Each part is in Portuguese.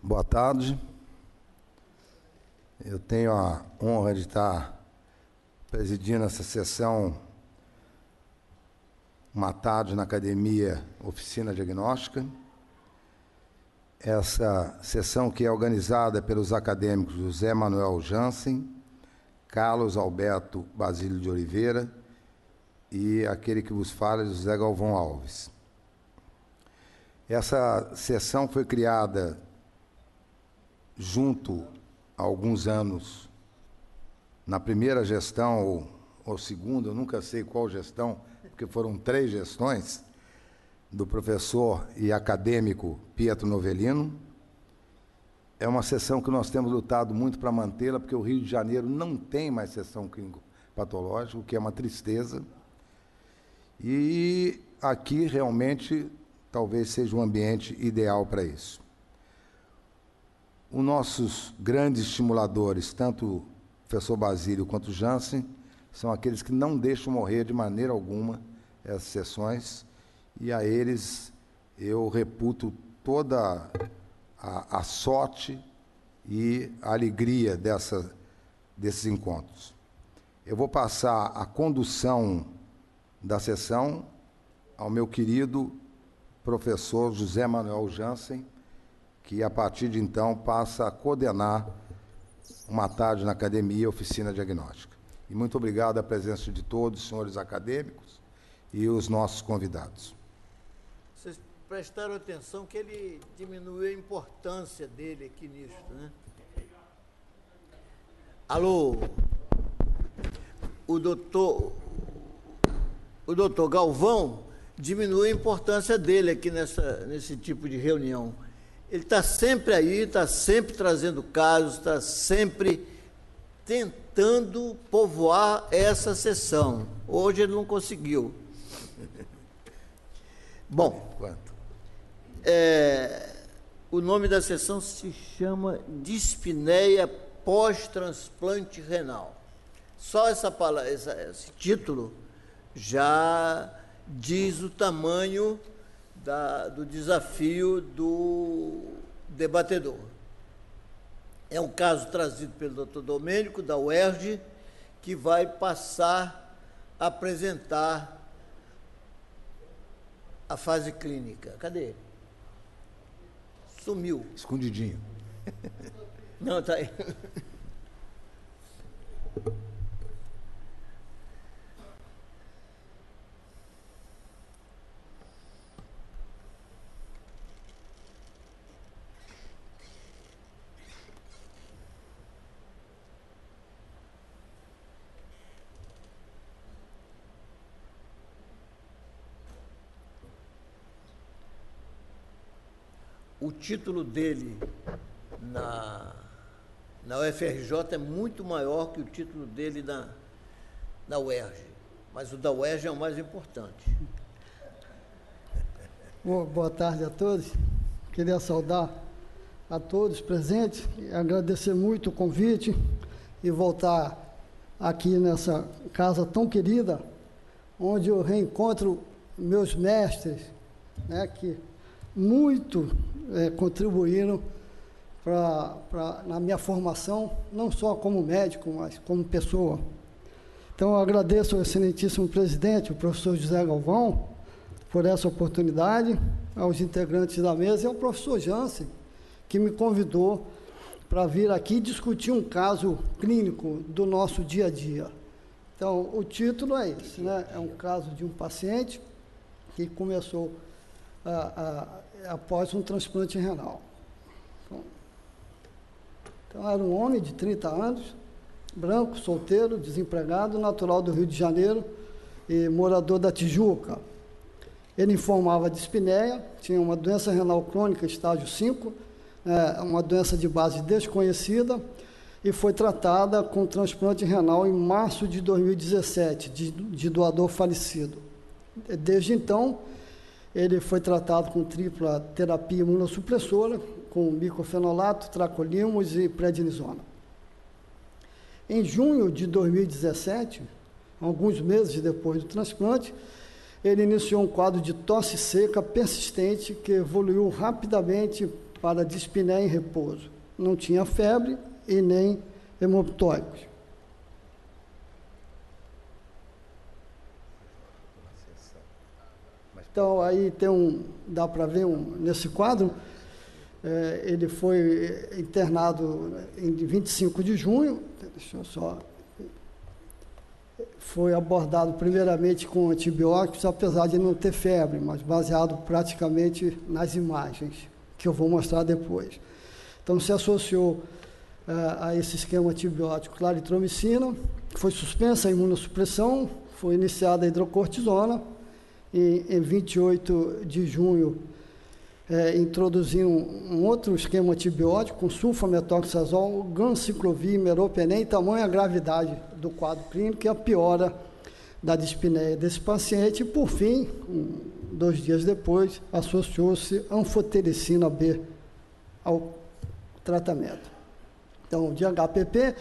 Boa tarde. Eu tenho a honra de estar presidindo essa sessão, uma tarde na Academia Oficina Diagnóstica. Essa sessão que é organizada pelos acadêmicos José Manuel Jansen, Carlos Alberto Basílio de Oliveira e aquele que vos fala, José Galvão Alves. Essa sessão foi criada junto há alguns anos, na primeira gestão ou segunda, eu nunca sei qual gestão, porque foram 3 gestões, do professor e acadêmico Pietro Novellino. É uma sessão que nós temos lutado muito para mantê-la, porque o Rio de Janeiro não tem mais sessão clínico-patológica, o que é uma tristeza. E aqui, realmente, talvez seja um ambiente ideal para isso. Os nossos grandes estimuladores, tanto o professor Basílio quanto o Jansen, são aqueles que não deixam morrer de maneira alguma essas sessões, e a eles eu reputo toda a sorte e a alegria desses encontros. Eu vou passar a condução da sessão ao meu querido professor José Manuel Jansen, que a partir de então passa a coordenar uma tarde na Academia Oficina Diagnóstica. E muito obrigado à presença de todos os senhores acadêmicos e os nossos convidados. Vocês prestaram atenção que ele diminuiu a importância dele aqui nisso, né? Alô, o doutor Galvão diminuiu a importância dele aqui nesse tipo de reunião. Ele está sempre aí, está sempre trazendo casos, está sempre tentando povoar essa sessão. Hoje ele não conseguiu. Bom, o nome da sessão se chama Dispneia pós-transplante renal. Só essa palavra, esse título já diz o tamanho do desafio do debatedor. É um caso trazido pelo Dr. Domênico, da UERJ, que vai passar a apresentar a fase clínica. Cadê ele? Sumiu. Escondidinho. Não, está aí. O título dele na UFRJ é muito maior que o título dele na UERJ, mas o da UERJ é o mais importante. Boa tarde a todos. Queria saudar a todos presentes, agradecer muito o convite e voltar aqui nessa casa tão querida, onde eu reencontro meus mestres, né, que muito contribuíram na minha formação, não só como médico, mas como pessoa. Então, eu agradeço ao excelentíssimo presidente, o professor José Galvão, por essa oportunidade, aos integrantes da mesa e ao professor Jansen, que me convidou para vir aqui discutir um caso clínico do nosso dia a dia. Então, o título é esse, né? É um caso de um paciente que começou após um transplante renal. Então, era um homem de 30 anos, branco, solteiro, desempregado, natural do Rio de Janeiro e morador da Tijuca. Ele informava de dispneia, tinha uma doença renal crônica, estágio 5, uma doença de base desconhecida, e foi tratada com transplante renal em março de 2017, de doador falecido. Desde então, ele foi tratado com tripla terapia imunossupressora, com micofenolato, tracolimos e prednisona. Em junho de 2017, alguns meses depois do transplante, ele iniciou um quadro de tosse seca persistente que evoluiu rapidamente para dispneia em repouso. Não tinha febre e nem hemoptóicos. Então, aí dá para ver nesse quadro, ele foi internado em 25 de junho, deixa eu só... Foi abordado primeiramente com antibióticos, apesar de não ter febre, mas baseado praticamente nas imagens, que eu vou mostrar depois. Então, se associou a esse esquema antibiótico claritromicina, foi suspensa a imunossupressão, foi iniciada a hidrocortisona, e em 28 de junho introduziu um outro esquema antibiótico com sulfametoxazol, ganciclovir, meropenem, e tamanha gravidade do quadro clínico e a piora da dispneia desse paciente. E, por fim, 2 dias depois, associou-se anfotericina B ao tratamento. Então, de HPP,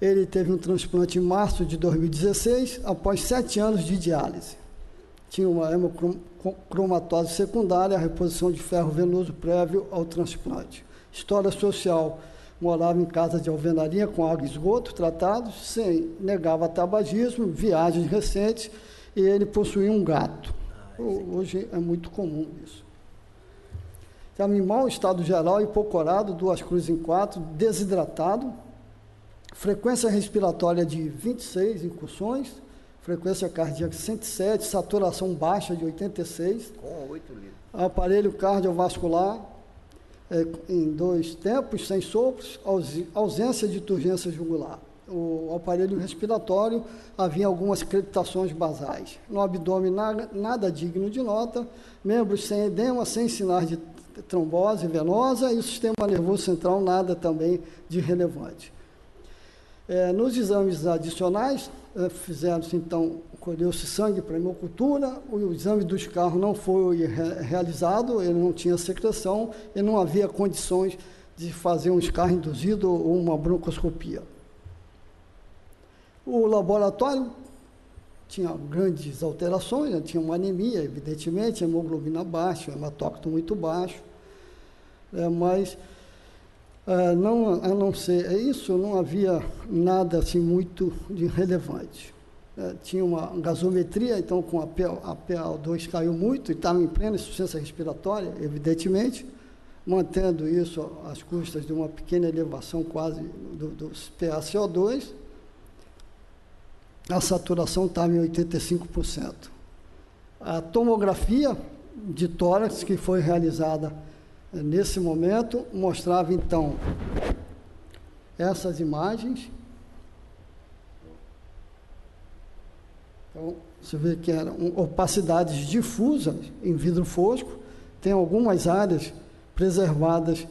ele teve um transplante em março de 2016, após 7 anos de diálise. Tinha uma hemocromatose secundária, a reposição de ferro venoso prévio ao transplante. História social: morava em casa de alvenaria com água e esgoto tratados, negava tabagismo, viagens recentes, e ele possuía um gato. Hoje é muito comum isso. Estava em mau estado geral, hipocorado, 2 cruzes em 4, desidratado, frequência respiratória de 26 incursões, frequência cardíaca 107, saturação baixa de 86. Com 8 litros. Aparelho cardiovascular em 2 tempos, sem sopros, ausência de turgência jugular. O aparelho respiratório havia algumas crepitações basais. No abdômen, nada digno de nota, membros sem edema, sem sinais de trombose venosa, e o sistema nervoso central, nada também de relevante. Nos exames adicionais, fizeram-se, então, colheu-se sangue para hemocultura, o exame do escarro não foi realizado, ele não tinha secreção, e não havia condições de fazer um escarro induzido ou uma broncoscopia. O laboratório tinha grandes alterações, né? Tinha uma anemia, evidentemente, hemoglobina baixa, hematócrito muito baixo, mas... não, a não ser isso, não havia nada assim muito de relevante. Tinha uma gasometria, então com a PaO2 caiu muito e estava em plena insuficiência respiratória, evidentemente, mantendo isso às custas de uma pequena elevação quase do PaCO2. A saturação estava em 85%. A tomografia de tórax que foi realizada nesse momento mostrava, então, essas imagens. Então, você vê que eram opacidades difusas em vidro fosco, tem algumas áreas preservadas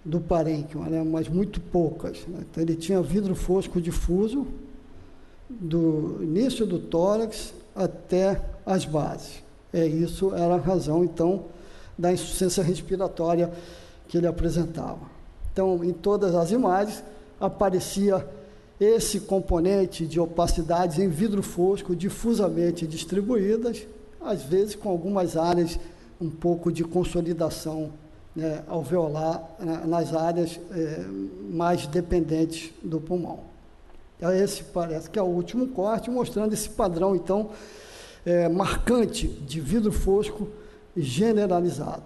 do parênquima, né, mas muito poucas, né? Então, ele tinha vidro fosco difuso do início do tórax até as bases. Isso era a razão, então, da insuficiência respiratória que ele apresentava. Então, em todas as imagens, aparecia esse componente de opacidades em vidro fosco difusamente distribuídas, às vezes com algumas áreas um pouco de consolidação, né, alveolar, nas áreas mais dependentes do pulmão. Esse parece que é o último corte, mostrando esse padrão, então, marcante de vidro fosco generalizado.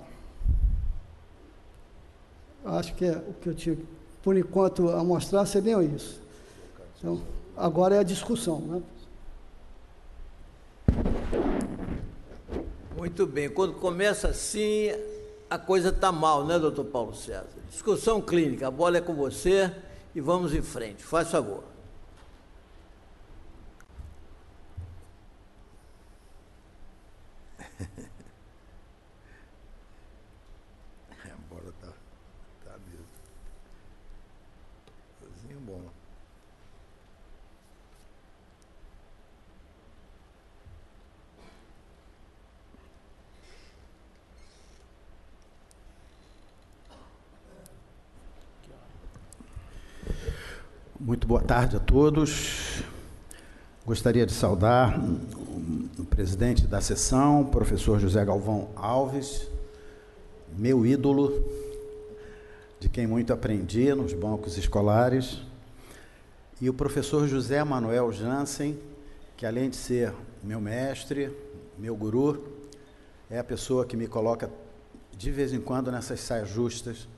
Acho que o que eu tinha, por enquanto, a mostrar seria isso. Então, agora é a discussão, né? Muito bem. Quando começa assim, a coisa está mal, né, doutor Paulo César? Discussão clínica, a bola é com você e vamos em frente. Faz favor. Embora tá mesmo. Cozinho bom. Muito boa tarde a todos. Gostaria de saudar o presidente da sessão, professor José Galvão Alves, meu ídolo, de quem muito aprendi nos bancos escolares, e o professor José Manuel Jansen, que além de ser meu mestre, meu guru, é a pessoa que me coloca de vez em quando nessas saias justas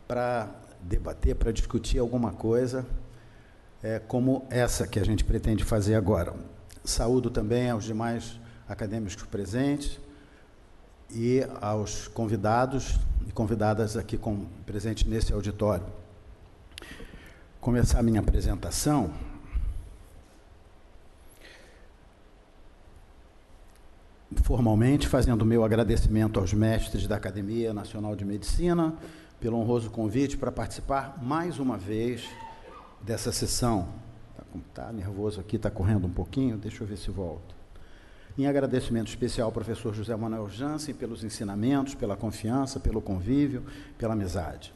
para debater, para discutir alguma coisa, como essa que a gente pretende fazer agora. Saúdo também aos demais acadêmicos presentes e aos convidados e convidadas aqui presentes nesse auditório. Começar a minha apresentação formalmente fazendo o meu agradecimento aos mestres da Academia Nacional de Medicina pelo honroso convite para participar mais uma vez dessa sessão. Está nervoso aqui, está correndo um pouquinho, deixa eu ver se volto. Em agradecimento especial ao professor José Manuel Jansen pelos ensinamentos, pela confiança, pelo convívio, pela amizade.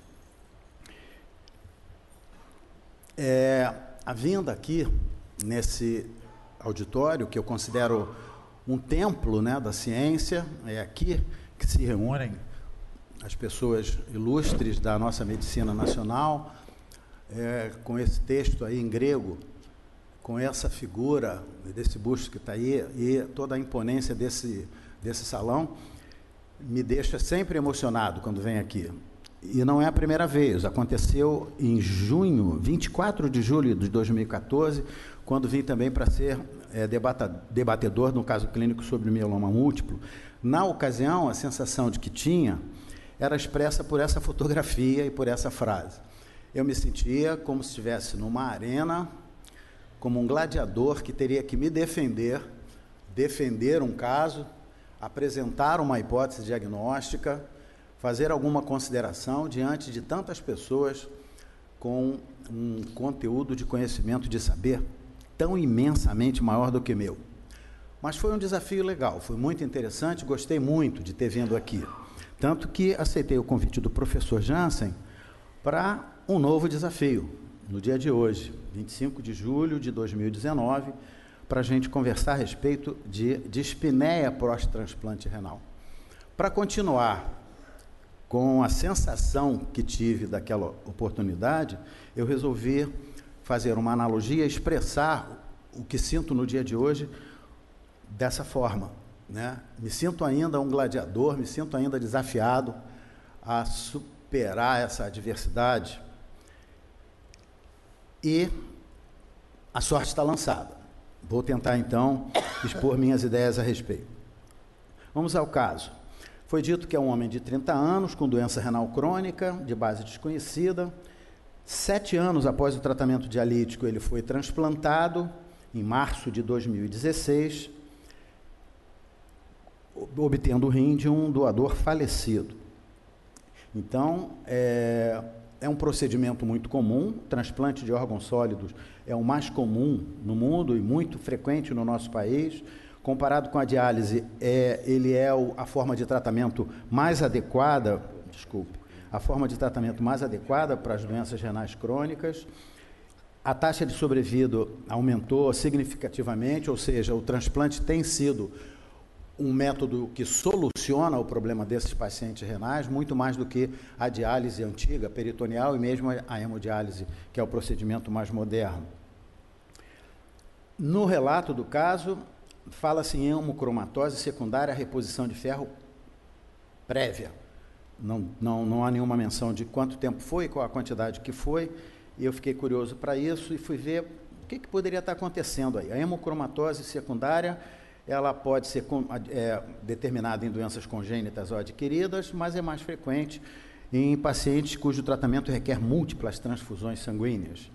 A vinda aqui, nesse auditório, que eu considero um templo, né, da ciência, é aqui que se reúnem as pessoas ilustres da nossa medicina nacional, com esse texto aí em grego, com essa figura desse busto que está aí e toda a imponência desse salão, me deixa sempre emocionado quando vem aqui. E não é a primeira vez, aconteceu em junho, 24 de julho de 2014, quando vim também para ser debatedor no caso clínico sobre mieloma múltiplo. Na ocasião, a sensação de que tinha era expressa por essa fotografia e por essa frase. Eu me sentia como se estivesse numa arena, como um gladiador que teria que me defender um caso, apresentar uma hipótese diagnóstica, fazer alguma consideração diante de tantas pessoas com um conteúdo de conhecimento, de saber tão imensamente maior do que meu. Mas foi um desafio legal, foi muito interessante, gostei muito de ter vindo aqui. Tanto que aceitei o convite do professor Jansen para um novo desafio, no dia de hoje, 25 de julho de 2019, para a gente conversar a respeito de dispneia pós-transplante renal. Para continuar com a sensação que tive daquela oportunidade, eu resolvi fazer uma analogia, expressar o que sinto no dia de hoje dessa forma, né? Me sinto ainda um gladiador, me sinto ainda desafiado a superar essa adversidade e a sorte está lançada. Vou tentar, então, expor minhas ideias a respeito. Vamos ao caso. Foi dito que é um homem de 30 anos, com doença renal crônica, de base desconhecida. 7 anos após o tratamento dialítico, ele foi transplantado, em março de 2016, obtendo o rim de um doador falecido. Então, é um procedimento muito comum, transplante de órgãos sólidos é o mais comum no mundo e muito frequente no nosso país. Comparado com a diálise, ele é a forma de tratamento mais adequada, a forma de tratamento mais adequada para as doenças renais crônicas. A taxa de sobrevida aumentou significativamente, ou seja, o transplante tem sido um método que soluciona o problema desses pacientes renais, muito mais do que a diálise antiga, peritoneal, e mesmo a hemodiálise, que é o procedimento mais moderno. No relato do caso, fala-se em hemocromatose secundária à reposição de ferro prévia. Não há nenhuma menção de quanto tempo foi, qual a quantidade que foi, e eu fiquei curioso para isso e fui ver o que poderia estar acontecendo aí. A hemocromatose secundária, ela pode ser determinada em doenças congênitas ou adquiridas, mas é mais frequente em pacientes cujo tratamento requer múltiplas transfusões sanguíneas.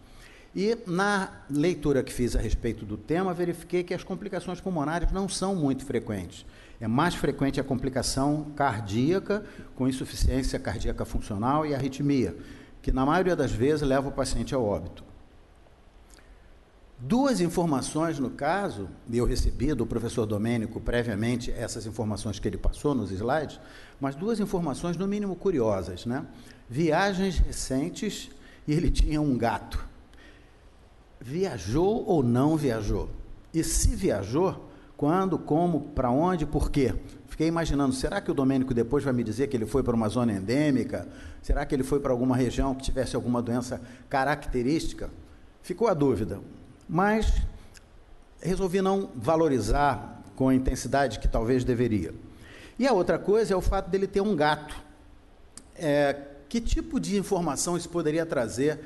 E na leitura que fiz a respeito do tema, verifiquei que as complicações pulmonares não são muito frequentes. É mais frequente a complicação cardíaca, com insuficiência cardíaca funcional e arritmia, que na maioria das vezes leva o paciente ao óbito. 2 informações no caso, e eu recebi do professor Domênico previamente essas informações que ele passou nos slides, mas 2 informações no mínimo curiosas, né? Viagens recentes e ele tinha um gato. Viajou ou não viajou? E se viajou, quando, como, para onde, por quê? Fiquei imaginando, será que o Domênico depois vai me dizer que ele foi para uma zona endêmica? Será que ele foi para alguma região que tivesse alguma doença característica? Ficou a dúvida, mas resolvi não valorizar com a intensidade que talvez deveria. E a outra coisa é o fato dele ter um gato. Que tipo de informação isso poderia trazer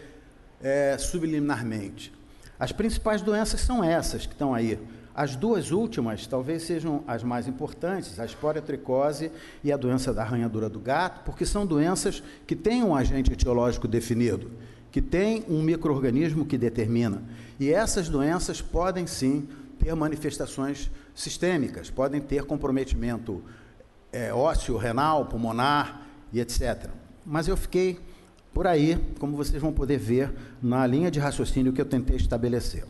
subliminarmente? As principais doenças são essas que estão aí. As duas últimas talvez sejam as mais importantes, a esporotricose e a doença da arranhadura do gato, porque são doenças que têm um agente etiológico definido, que tem um micro-organismo que determina. E essas doenças podem, sim, ter manifestações sistêmicas, podem ter comprometimento ósseo, renal, pulmonar e etc. Mas eu fiquei por aí, como vocês vão poder ver, na linha de raciocínio que eu tentei estabelecer.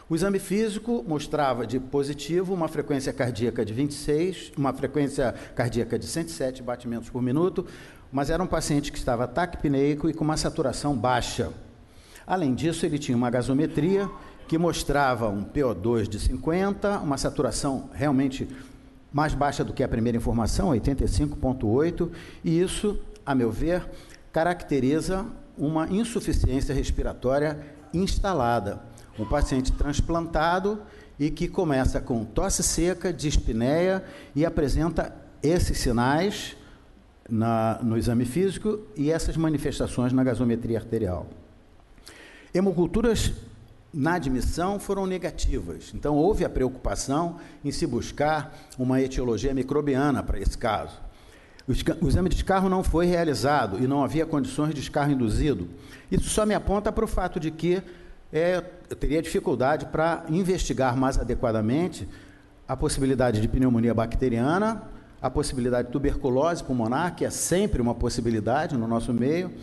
O exame físico mostrava de positivo uma frequência cardíaca de 26, uma frequência cardíaca de 107 batimentos por minuto, mas era um paciente que estava taquipneico e com uma saturação baixa. Além disso, ele tinha uma gasometria que mostrava um PO2 de 50, uma saturação realmente mais baixa do que a primeira informação, 85,8, e isso, a meu ver, caracteriza uma insuficiência respiratória instalada. Um paciente transplantado e que começa com tosse seca, dispneia e apresenta esses sinais no exame físico e essas manifestações na gasometria arterial. Hemoculturas na admissão foram negativas, então houve a preocupação em se buscar uma etiologia microbiana para esse caso. O exame de escarro não foi realizado e não havia condições de escarro induzido. Isso só me aponta para o fato de que eu teria dificuldade para investigar mais adequadamente a possibilidade de pneumonia bacteriana, a possibilidade de tuberculose pulmonar, que é sempre uma possibilidade no nosso meio,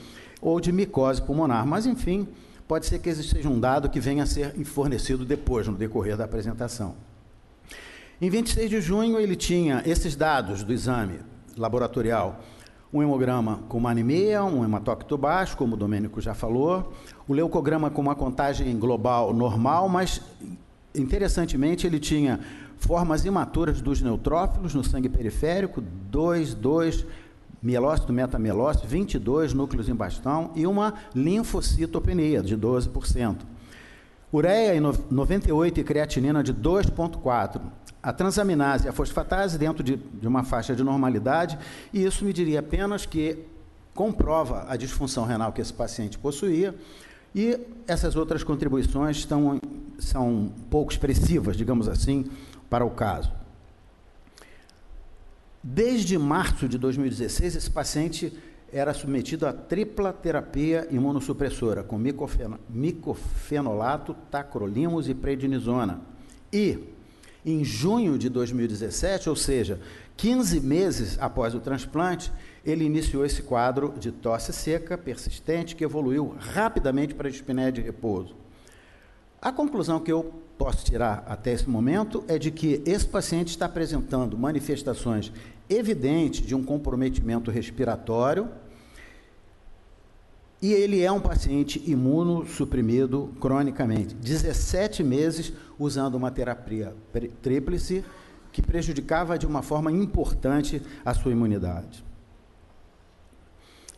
ou de micose pulmonar. Mas, enfim, pode ser que esse seja um dado que venha a ser fornecido depois, no decorrer da apresentação. Em 26 de junho, ele tinha esses dados do exame laboratorial: um hemograma com uma anemia, um hematócrito baixo, como o Domênico já falou, o leucograma com uma contagem global normal, mas, interessantemente, ele tinha formas imaturas dos neutrófilos no sangue periférico, 2, mielócito, metamelócito, 22 núcleos em bastão e uma linfocitopenia de 12%. Ureia em 98 e creatinina de 2,4%. A transaminase e a fosfatase dentro de uma faixa de normalidade, e isso me diria apenas que comprova a disfunção renal que esse paciente possuía, e essas outras contribuições são pouco expressivas, digamos assim, para o caso. Desde março de 2016, esse paciente era submetido a tripla terapia imunossupressora, com micofenolato, tacrolimus e prednisona. E em junho de 2017, ou seja, 15 meses após o transplante, ele iniciou esse quadro de tosse seca persistente que evoluiu rapidamente para a dispneia de repouso. A conclusão que eu posso tirar até esse momento é de que esse paciente está apresentando manifestações evidentes de um comprometimento respiratório e ele é um paciente imunossuprimido cronicamente. 17 meses usando uma terapia tríplice que prejudicava de uma forma importante a sua imunidade.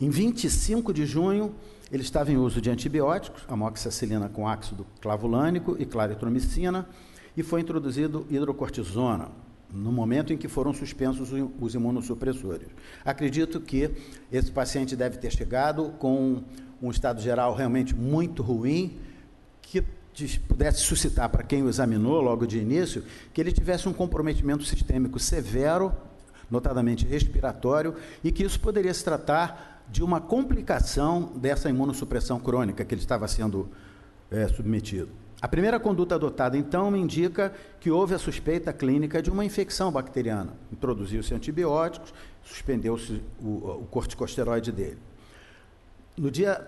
Em 25 de junho, ele estava em uso de antibióticos, amoxicilina com ácido clavulânico e claritromicina, e foi introduzido hidrocortisona, no momento em que foram suspensos os imunossupressores. Acredito que esse paciente deve ter chegado com um estado geral realmente muito ruim, que pudesse suscitar para quem o examinou logo de início, que ele tivesse um comprometimento sistêmico severo, notadamente respiratório, e que isso poderia se tratar de uma complicação dessa imunossupressão crônica que ele estava sendo submetido. A primeira conduta adotada, então, me indica que houve a suspeita clínica de uma infecção bacteriana. Introduziu-se antibióticos, suspendeu-se o corticosteroide dele.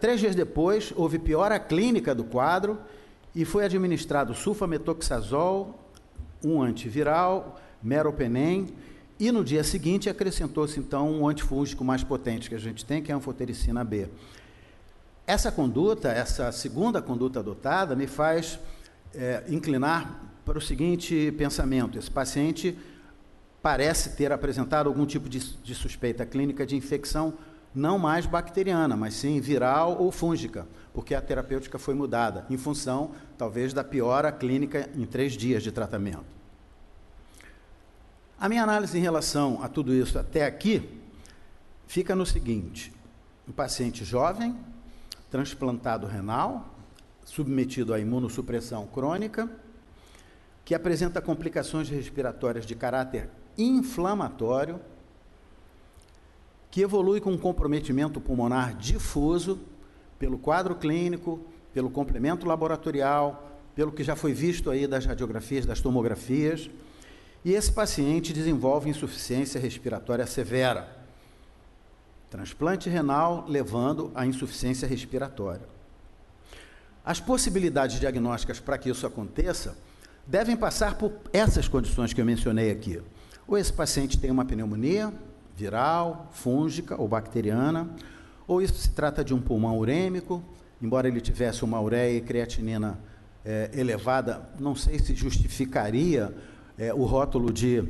3 dias depois, houve piora clínica do quadro e foi administrado sulfametoxazol, um antiviral, meropenem, e no dia seguinte acrescentou-se, então, um antifúngico mais potente que a gente tem, que é a anfotericina B. Essa conduta, essa segunda conduta adotada, me faz inclinar para o seguinte pensamento: esse paciente parece ter apresentado algum tipo de suspeita clínica de infecção não mais bacteriana, mas sim viral ou fúngica, porque a terapêutica foi mudada, em função, talvez, da piora clínica em 3 dias de tratamento. A minha análise em relação a tudo isso até aqui fica no seguinte: um paciente jovem, transplantado renal, submetido à imunossupressão crônica, que apresenta complicações respiratórias de caráter inflamatório, que evolui com um comprometimento pulmonar difuso pelo quadro clínico, pelo complemento laboratorial, pelo que já foi visto aí das radiografias, das tomografias, e esse paciente desenvolve insuficiência respiratória severa. Transplante renal levando à insuficiência respiratória. As possibilidades diagnósticas para que isso aconteça devem passar por essas condições que eu mencionei aqui. Ou esse paciente tem uma pneumonia viral, fúngica ou bacteriana, ou isso se trata de um pulmão urêmico, embora ele tivesse uma ureia e creatinina elevada, não sei se justificaria o rótulo de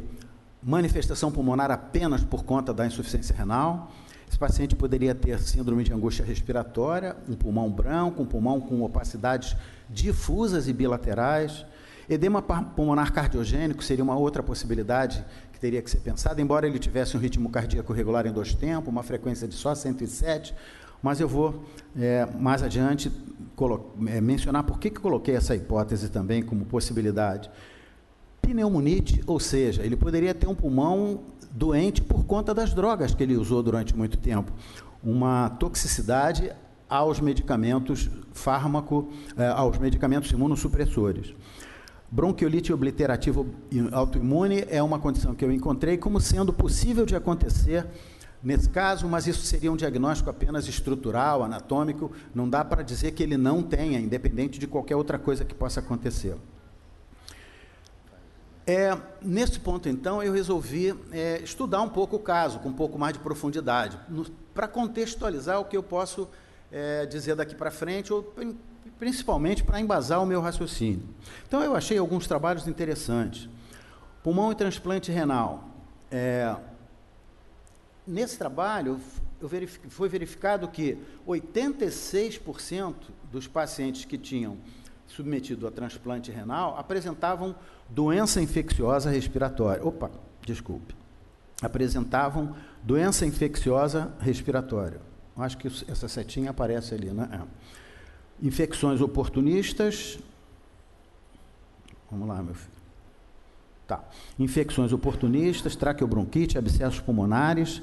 manifestação pulmonar apenas por conta da insuficiência renal. Esse paciente poderia ter síndrome de angústia respiratória, um pulmão branco, um pulmão com opacidades difusas e bilaterais. Edema pulmonar cardiogênico seria uma outra possibilidade que teria que ser pensada, embora ele tivesse um ritmo cardíaco regular em 2 tempos, uma frequência de só 107, mas eu vou, mais adiante, mencionar por que eu coloquei essa hipótese também como possibilidade. Pneumonite, ou seja, ele poderia ter um pulmão doente por conta das drogas que ele usou durante muito tempo, uma toxicidade aos medicamentos aos medicamentos imunossupressores. Bronquiolite obliterativa autoimune é uma condição que eu encontrei como sendo possível de acontecer nesse caso, mas isso seria um diagnóstico apenas estrutural, anatômico, não dá para dizer que ele não tenha, independente de qualquer outra coisa que possa acontecer. Nesse ponto, então, eu resolvi estudar um pouco o caso, com um pouco mais de profundidade, para contextualizar o que eu posso dizer daqui para frente, ou principalmente para embasar o meu raciocínio. Então, eu achei alguns trabalhos interessantes. Pulmão e transplante renal. Nesse trabalho, foi verificado que 86% dos pacientes que tinham submetido a transplante renal apresentavam doença infecciosa respiratória. Apresentavam doença infecciosa respiratória. Acho que essa setinha aparece ali, né? Infecções oportunistas. Vamos lá, meu filho. Tá. Infecções oportunistas, traqueobronquite, abscessos pulmonares.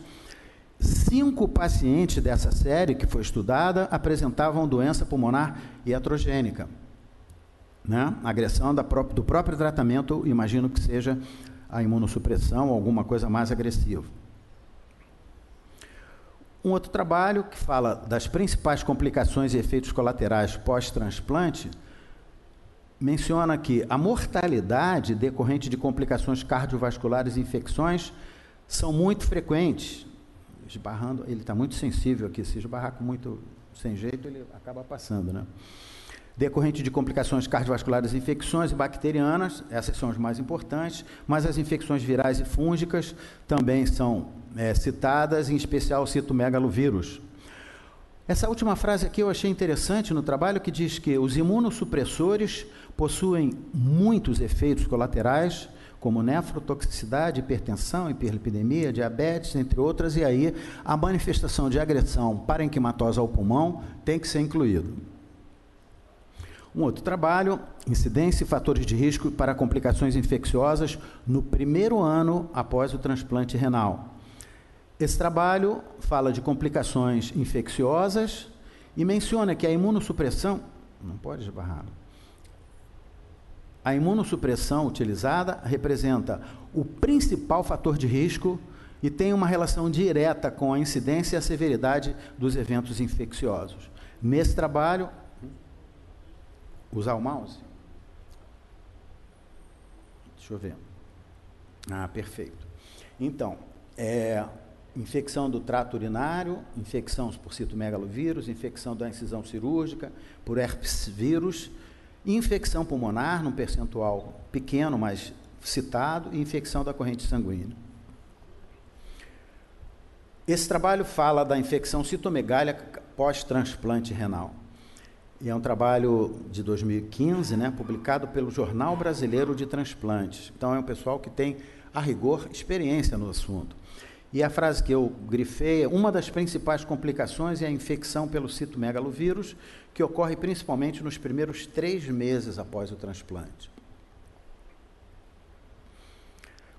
5 pacientes dessa série que foi estudada apresentavam doença pulmonar iatrogênica, né? Agressão do próprio tratamento, imagino que seja a imunossupressão ou alguma coisa mais agressiva. Um outro trabalho que fala das principais complicações e efeitos colaterais pós-transplante menciona que a mortalidade decorrente de complicações cardiovasculares e infecções são muito frequentes. Esbarrando, ele está muito sensível aqui, se esbarrar com muito sem jeito, ele acaba passando, né? Decorrente de complicações cardiovasculares, infecções e bacterianas, essas são as mais importantes, mas as infecções virais e fúngicas também são citadas, em especial o citomegalovírus. Essa última frase aqui eu achei interessante no trabalho, que diz que os imunossupressores possuem muitos efeitos colaterais, como nefrotoxicidade, hipertensão, hiperlipidemia, diabetes, entre outras, e aí a manifestação de agressão parenquimatosa ao pulmão tem que ser incluído. Um outro trabalho, incidência e fatores de risco para complicações infecciosas no primeiro ano após o transplante renal. Esse trabalho fala de complicações infecciosas e menciona que a imunossupressão, não pode esbarrar, a imunossupressão utilizada representa o principal fator de risco e tem uma relação direta com a incidência e a severidade dos eventos infecciosos. Nesse trabalho, usar o mouse? Deixa eu ver. Perfeito. Então, infecção do trato urinário, infecção por citomegalovírus, infecção da incisão cirúrgica por herpes vírus, infecção pulmonar, num percentual pequeno, mas citado, e infecção da corrente sanguínea. Esse trabalho fala da infecção citomegálica pós-transplante renal. E é um trabalho de 2015, né, publicado pelo Jornal Brasileiro de Transplantes. Então, é um pessoal que tem, a rigor, experiência no assunto. E a frase que eu grifei é: uma das principais complicações é a infecção pelo citomegalovírus, que ocorre principalmente nos primeiros 3 meses após o transplante.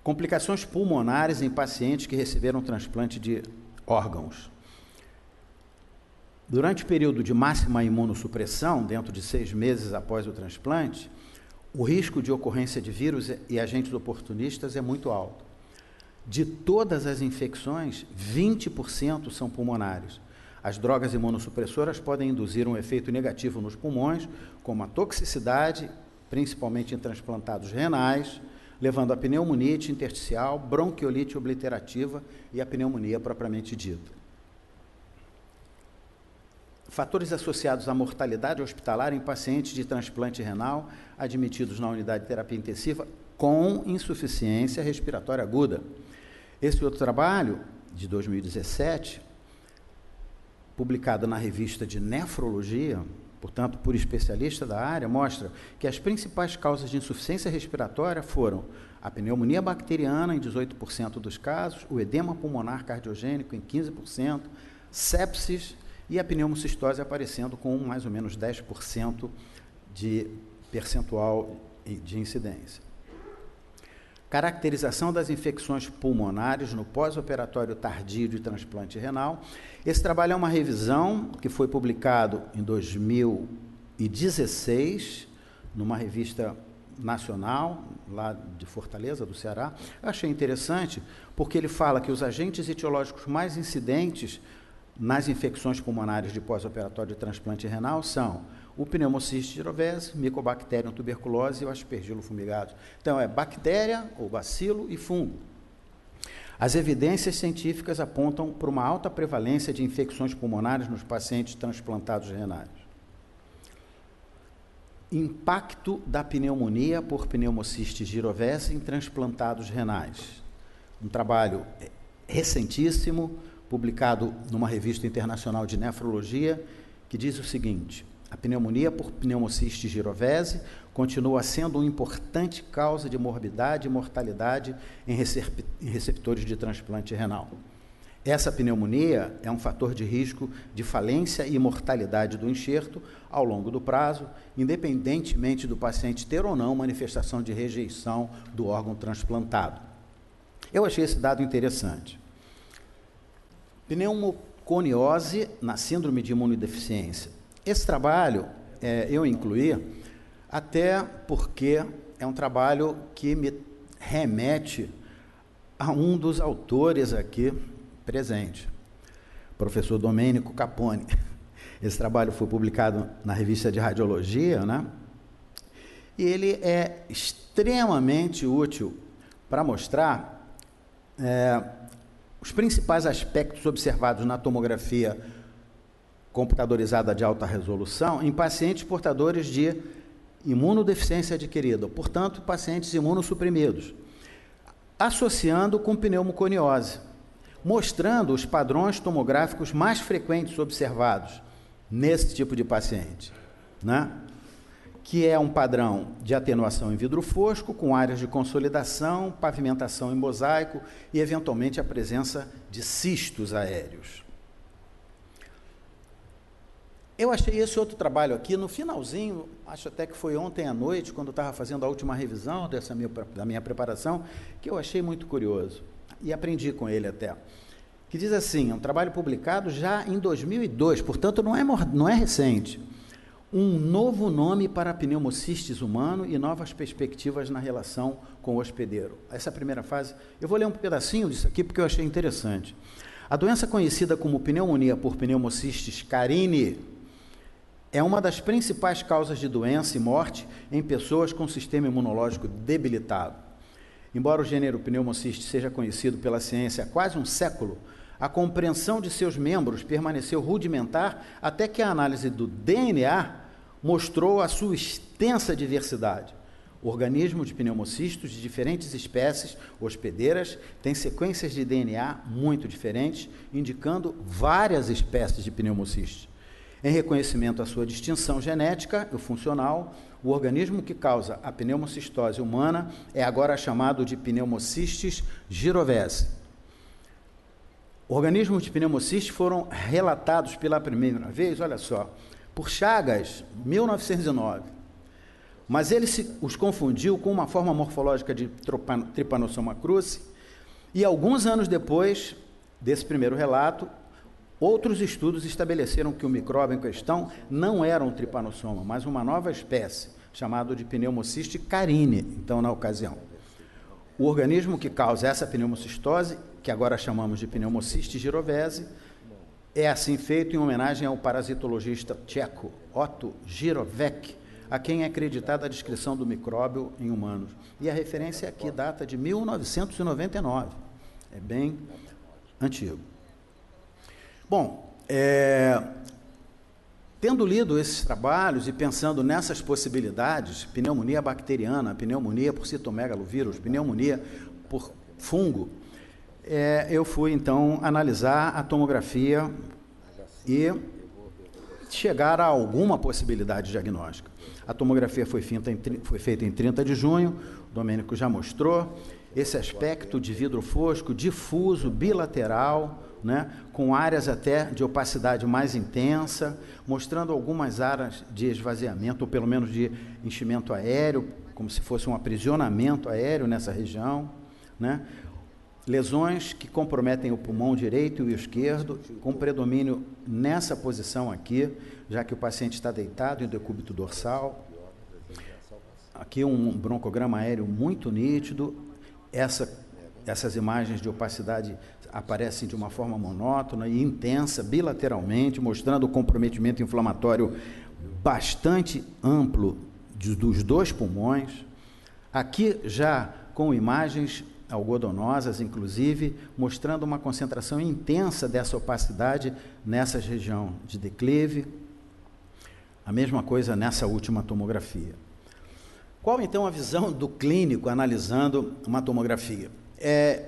Complicações pulmonares em pacientes que receberam transplante de órgãos. Durante o período de máxima imunossupressão, dentro de 6 meses após o transplante, o risco de ocorrência de vírus e agentes oportunistas é muito alto. De todas as infecções, 20% são pulmonares. As drogas imunossupressoras podem induzir um efeito negativo nos pulmões, como a toxicidade, principalmente em transplantados renais, levando a pneumonite intersticial, bronquiolite obliterativa e a pneumonia propriamente dita. Fatores associados à mortalidade hospitalar em pacientes de transplante renal admitidos na unidade de terapia intensiva com insuficiência respiratória aguda. Esse outro trabalho, de 2017, publicado na revista de Nefrologia, portanto, por especialista da área, mostra que as principais causas de insuficiência respiratória foram a pneumonia bacteriana, em 18% dos casos, o edema pulmonar cardiogênico, em 15%, sepsis e a pneumocistose aparecendo com mais ou menos 10% de percentual de incidência. Caracterização das infecções pulmonares no pós-operatório tardio de transplante renal. Esse trabalho é uma revisão que foi publicado em 2016, numa revista nacional, lá de Fortaleza, do Ceará. Eu achei interessante, porque ele fala que os agentes etiológicos mais incidentes nas infecções pulmonares de pós-operatório de transplante renal são o pneumociste girovese, Mycobacterium tuberculose e o aspergilo fumigados. Então, é bactéria, ou bacilo e fungo. As evidências científicas apontam para uma alta prevalência de infecções pulmonares nos pacientes transplantados renais. Impacto da pneumonia por pneumociste girovese em transplantados renais. Um trabalho recentíssimo, publicado numa revista internacional de nefrologia, que diz o seguinte: a pneumonia por pneumociste girovese continua sendo uma importante causa de morbidade e mortalidade em receptores de transplante renal. Essa pneumonia é um fator de risco de falência e mortalidade do enxerto ao longo do prazo, independentemente do paciente ter ou não manifestação de rejeição do órgão transplantado. Eu achei esse dado interessante. Pneumoconiose na síndrome de imunodeficiência. Esse trabalho eu incluí até porque é um trabalho que me remete a um dos autores aqui presente, professor Domênico Capone. Esse trabalho foi publicado na revista de Radiologia, né? E ele é extremamente útil para mostrar os principais aspectos observados na tomografia computadorizada de alta resolução em pacientes portadores de imunodeficiência adquirida, portanto, pacientes imunossuprimidos, associando com pneumoconiose, mostrando os padrões tomográficos mais frequentes observados nesse tipo de paciente, né? Que é um padrão de atenuação em vidro fosco, com áreas de consolidação, pavimentação em mosaico e, eventualmente, a presença de cistos aéreos. Eu achei esse outro trabalho aqui, no finalzinho, acho até que foi ontem à noite, quando eu estava fazendo a última revisão da minha preparação, que eu achei muito curioso, e aprendi com ele até, que diz assim, é um trabalho publicado já em 2002, portanto não é recente, um novo nome para pneumocistis humano e novas perspectivas na relação com o hospedeiro. Essa primeira fase, eu vou ler um pedacinho disso aqui porque eu achei interessante. A doença conhecida como pneumonia por pneumocistis carinii é uma das principais causas de doença e morte em pessoas com sistema imunológico debilitado. Embora o gênero pneumocistis seja conhecido pela ciência há quase um século, a compreensão de seus membros permaneceu rudimentar até que a análise do DNA mostrou a sua extensa diversidade. O organismo de pneumocistos de diferentes espécies hospedeiras tem sequências de DNA muito diferentes, indicando várias espécies de pneumocistos. Em reconhecimento à sua distinção genética e funcional, o organismo que causa a pneumocistose humana é agora chamado de Pneumocystis gyrovese. Organismos de pneumocistos foram relatados pela primeira vez, olha só, por Chagas, 1909. Mas ele os confundiu com uma forma morfológica de Trypanosoma cruzi, e alguns anos depois desse primeiro relato, outros estudos estabeleceram que o micróbio em questão não era um Trypanosoma, mas uma nova espécie, chamada de Pneumocystis carinii, então, na ocasião. O organismo que causa essa pneumocistose, que agora chamamos de Pneumocystis gyrovese, é assim feito em homenagem ao parasitologista tcheco Otto Jirovec, a quem é acreditada a descrição do micróbio em humanos. E a referência aqui data de 1999. É bem antigo. Bom, tendo lido esses trabalhos e pensando nessas possibilidades, pneumonia bacteriana, pneumonia por citomegalovírus, pneumonia por fungo, eu fui, então, analisar a tomografia e chegar a alguma possibilidade diagnóstica. A tomografia foi feita em 30 de junho, o Domênico já mostrou, esse aspecto de vidro fosco, difuso, bilateral, né, com áreas até de opacidade mais intensa, mostrando algumas áreas de esvaziamento, ou pelo menos de enchimento aéreo, como se fosse um aprisionamento aéreo nessa região, né? Lesões que comprometem o pulmão direito e o esquerdo, com predomínio nessa posição aqui, já que o paciente está deitado em decúbito dorsal. Aqui um broncograma aéreo muito nítido. Essas imagens de opacidade aparecem de uma forma monótona e intensa, bilateralmente, mostrando o comprometimento inflamatório bastante amplo dos dois pulmões. Aqui já com imagens algodonosas, inclusive, mostrando uma concentração intensa dessa opacidade nessa região de declive. A mesma coisa nessa última tomografia. Qual, então, a visão do clínico analisando uma tomografia?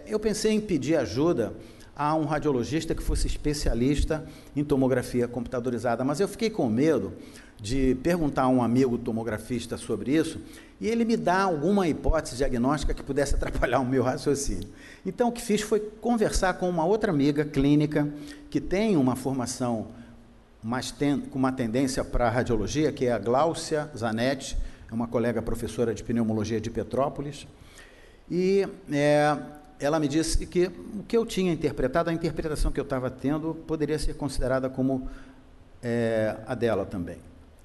Eu pensei em pedir ajuda a um radiologista que fosse especialista em tomografia computadorizada, mas eu fiquei com medo de perguntar a um amigo tomografista sobre isso e ele me dá alguma hipótese diagnóstica que pudesse atrapalhar o meu raciocínio. Então, o que fiz foi conversar com uma outra amiga clínica que tem uma formação com uma tendência para a radiologia, que é a Gláucia Zanetti, é uma colega professora de pneumologia de Petrópolis, e ela me disse que o que eu tinha interpretado, a interpretação que eu estava tendo, poderia ser considerada como a dela também.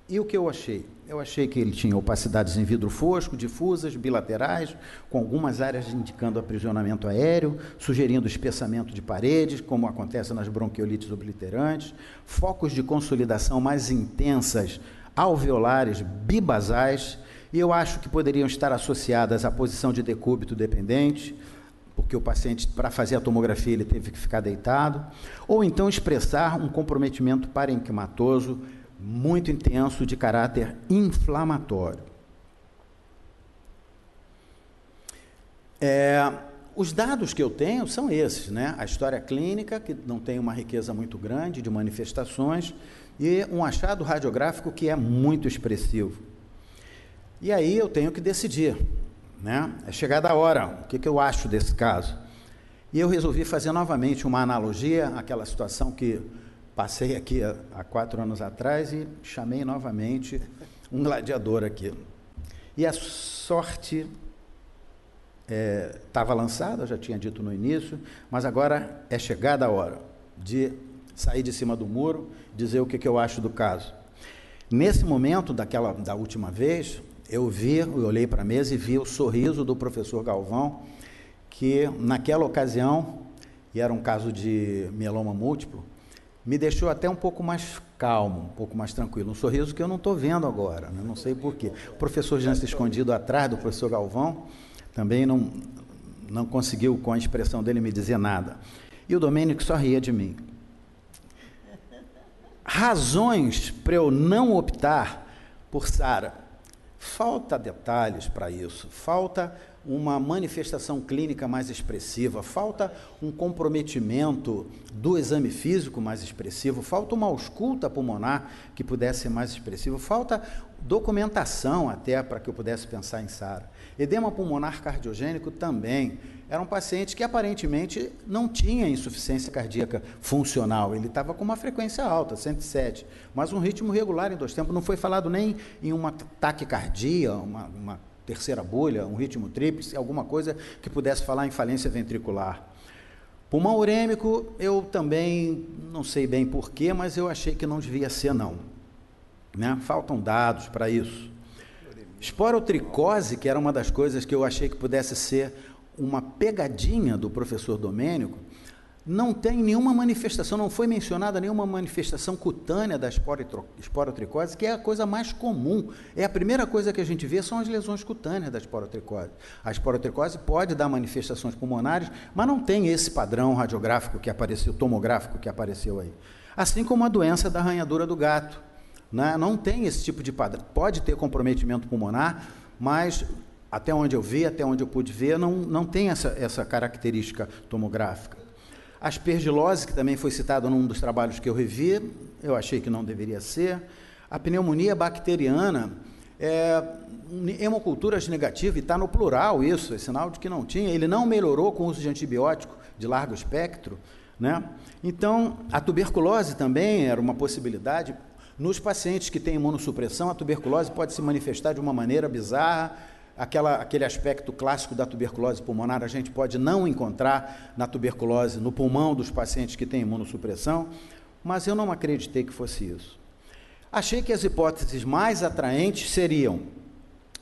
E o que eu achei? Eu achei que ele tinha opacidades em vidro fosco, difusas, bilaterais, com algumas áreas indicando aprisionamento aéreo, sugerindo espessamento de paredes, como acontece nas bronquiolites obliterantes, focos de consolidação mais intensas, alveolares, bibasais, e eu acho que poderiam estar associadas à posição de decúbito dependente, porque o paciente, para fazer a tomografia, ele teve que ficar deitado, ou então expressar um comprometimento parenquimatoso muito intenso de caráter inflamatório. Os dados que eu tenho são esses, né? A história clínica, que não tem uma riqueza muito grande de manifestações, e um achado radiográfico que é muito expressivo. E aí eu tenho que decidir, né? É chegada a hora, o que eu acho desse caso? E eu resolvi fazer novamente uma analogia àquela situação que passei aqui há 4 anos atrás e chamei novamente um gladiador aqui. E a sorte estava lançada, eu já tinha dito no início, mas agora é chegada a hora de sair de cima do muro, dizer o que eu acho do caso. Nesse momento, da última vez, eu olhei para a mesa e vi o sorriso do professor Galvão, que naquela ocasião, e era um caso de mieloma múltiplo, me deixou até um pouco mais calmo, um pouco mais tranquilo. Um sorriso que eu não estou vendo agora, né? Não sei porquê. O professor Jansen, escondido atrás do professor Galvão, também não conseguiu, com a expressão dele, me dizer nada. E o Domênico só ria de mim. Razões para eu não optar por Sara Falta detalhes para isso, falta uma manifestação clínica mais expressiva, falta um comprometimento do exame físico mais expressivo, falta uma ausculta pulmonar que pudesse ser mais expressiva, falta documentação até para que eu pudesse pensar em SARA. Edema pulmonar cardiogênico também. Era um paciente que aparentemente não tinha insuficiência cardíaca funcional, ele estava com uma frequência alta, 107, mas um ritmo regular em 2 tempos, não foi falado nem em uma taquicardia, uma terceira bolha, um ritmo tríplice, alguma coisa que pudesse falar em falência ventricular. Pulmão urêmico, eu também não sei bem porquê, mas eu achei que não devia ser não, né? Faltam dados para isso. Esporotricose, que era uma das coisas que eu achei que pudesse ser uma pegadinha do professor Domênico, não tem nenhuma manifestação, não foi mencionada nenhuma manifestação cutânea da esporotricose, que é a coisa mais comum. É a primeira coisa que a gente vê são as lesões cutâneas da esporotricose. A esporotricose pode dar manifestações pulmonares, mas não tem esse padrão radiográfico que apareceu, tomográfico que apareceu aí. Assim como a doença da arranhadura do gato, né? Não tem esse tipo de padrão. Pode ter comprometimento pulmonar, mas até onde eu vi, até onde eu pude ver, não tem essa característica tomográfica. A aspergilose, que também foi citada num dos trabalhos que eu revi, eu achei que não deveria ser. A pneumonia bacteriana, hemoculturas negativas, e está no plural isso, é sinal de que não tinha. Ele não melhorou com o uso de antibiótico de largo espectro, né? Então, a tuberculose também era uma possibilidade. Nos pacientes que têm imunossupressão, a tuberculose pode se manifestar de uma maneira bizarra. Aquele aspecto clássico da tuberculose pulmonar a gente pode não encontrar na tuberculose, no pulmão dos pacientes que têm imunossupressão, mas eu não acreditei que fosse isso. Achei que as hipóteses mais atraentes seriam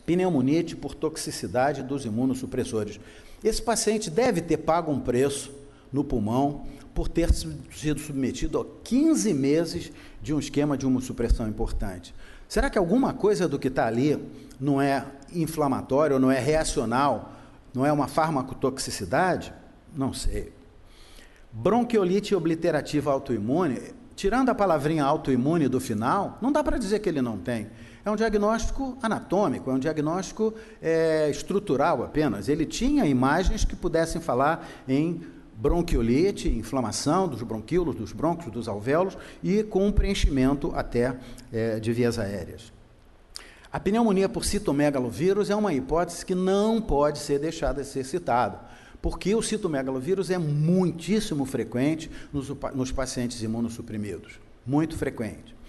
pneumonite por toxicidade dos imunossupressores. Esse paciente deve ter pago um preço no pulmão por ter sido submetido a 15 meses de um esquema de imunossupressão importante. Será que alguma coisa do que está ali não é inflamatório, não é reacional, não é uma farmacotoxicidade? Não sei. Bronquiolite obliterativa autoimune, tirando a palavrinha autoimune do final, não dá para dizer que ele não tem. É um diagnóstico anatômico, é um diagnóstico estrutural apenas. Ele tinha imagens que pudessem falar em bronquiolite, inflamação dos bronquíolos, dos brônquios, dos alvéolos e com preenchimento até de vias aéreas. A pneumonia por citomegalovírus é uma hipótese que não pode ser deixada de ser citada, porque o citomegalovírus é muitíssimo frequente nos pacientes imunossuprimidos, muito frequente.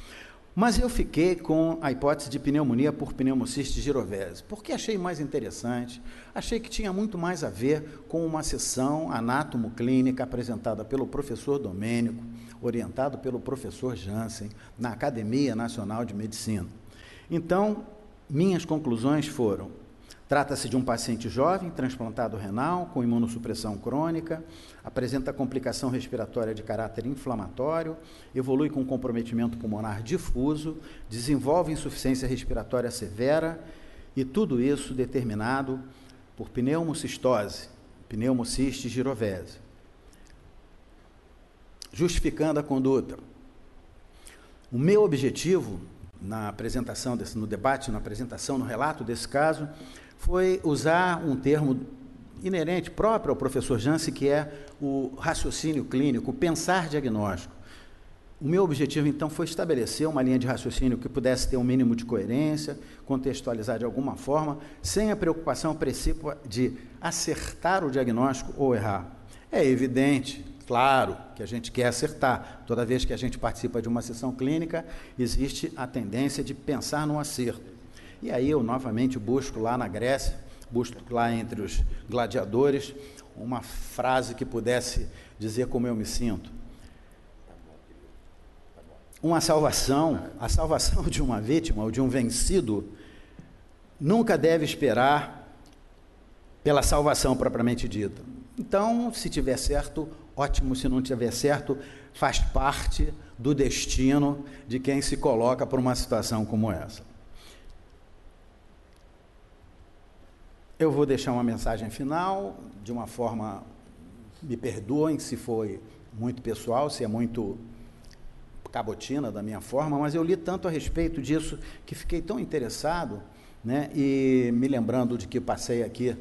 Mas eu fiquei com a hipótese de pneumonia por pneumociste girovese, porque achei mais interessante, achei que tinha muito mais a ver com uma sessão anátomo-clínica apresentada pelo professor Domênico, orientado pelo professor Jansen, na Academia Nacional de Medicina. Então, minhas conclusões foram: trata-se de um paciente jovem, transplantado renal, com imunossupressão crônica, apresenta complicação respiratória de caráter inflamatório, evolui com comprometimento pulmonar difuso, desenvolve insuficiência respiratória severa, e tudo isso determinado por pneumocistose, pneumociste girovese. Justificando a conduta. O meu objetivo na apresentação no debate, na apresentação, no relato desse caso, foi usar um termo inerente, próprio ao professor Jansen, que é o raciocínio clínico, o pensar diagnóstico. O meu objetivo, então, foi estabelecer uma linha de raciocínio que pudesse ter um mínimo de coerência, contextualizar de alguma forma, sem a preocupação principal de acertar o diagnóstico ou errar. É evidente, claro, que a gente quer acertar. Toda vez que a gente participa de uma sessão clínica, existe a tendência de pensar no acerto. E aí eu, novamente, busco lá na Grécia, busco lá entre os gladiadores, uma frase que pudesse dizer como eu me sinto. A salvação de uma vítima ou de um vencido nunca deve esperar pela salvação propriamente dita. Então, se tiver certo, ótimo; se não tiver certo, faz parte do destino de quem se coloca por uma situação como essa. Eu vou deixar uma mensagem final, de uma forma, me perdoem se foi muito pessoal, se é muito cabotina da minha forma, mas eu li tanto a respeito disso que fiquei tão interessado né? E me lembrando de que passei aqui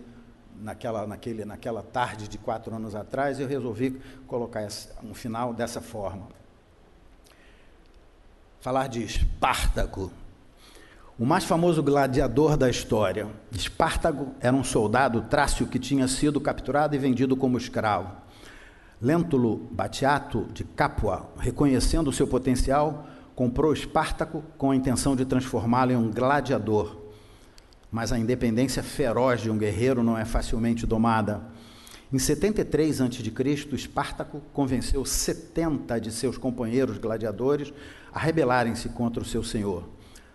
naquela tarde de 4 anos atrás, eu resolvi colocar um final dessa forma. Falar de Espartaco, o mais famoso gladiador da história. Espartaco era um soldado trácio que tinha sido capturado e vendido como escravo. Lentulus Batiato de Capua, reconhecendo o seu potencial, comprou Espartaco com a intenção de transformá-lo em um gladiador. Mas a independência feroz de um guerreiro não é facilmente domada. Em 73 a.C., Espartaco convenceu 70 de seus companheiros gladiadores a rebelarem-se contra o seu senhor.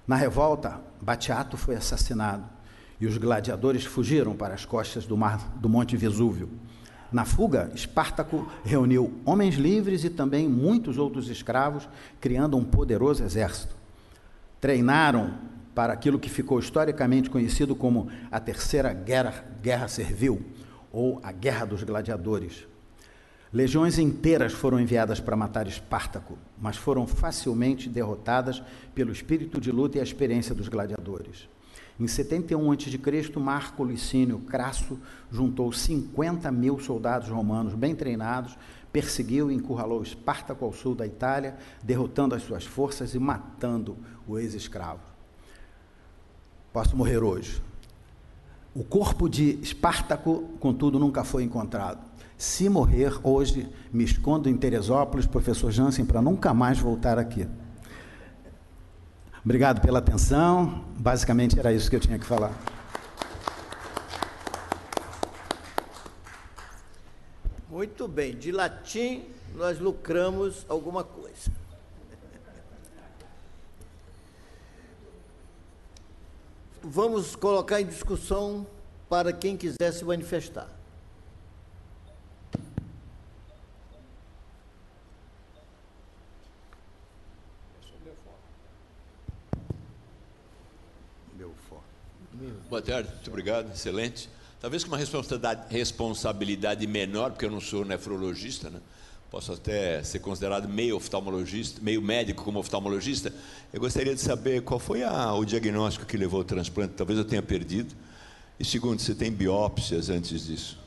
Na revolta, Batiato foi assassinado e os gladiadores fugiram para as costas do Monte Vesúvio. Na fuga, Espartaco reuniu homens livres e também muitos outros escravos, criando um poderoso exército. Treinaram para aquilo que ficou historicamente conhecido como a Terceira Guerra Servil, ou a Guerra dos Gladiadores. Legiões inteiras foram enviadas para matar Espartaco, mas foram facilmente derrotadas pelo espírito de luta e a experiência dos gladiadores. Em 71 a.C., Marco Licínio Crasso juntou 50.000 soldados romanos bem treinados, perseguiu e encurralou Espartaco ao sul da Itália, derrotando as suas forças e matando o ex-escravo. Posso morrer hoje. O corpo de Espartaco, contudo, nunca foi encontrado. Se morrer hoje, me escondo em Teresópolis, professor Jansen, para nunca mais voltar aqui. Obrigado pela atenção. Basicamente era isso que eu tinha que falar. Muito bem. De latim, nós lucramos alguma coisa. Vamos colocar em discussão para quem quiser se manifestar. Boa tarde, muito obrigado, excelente. Talvez com uma responsabilidade menor, porque eu não sou nefrologista, né? Posso até ser considerado meio oftalmologista, meio médico como oftalmologista. Eu gostaria de saber qual foi o diagnóstico que levou ao transplante. Talvez eu tenha perdido. E segundo, se tem biópsias antes disso?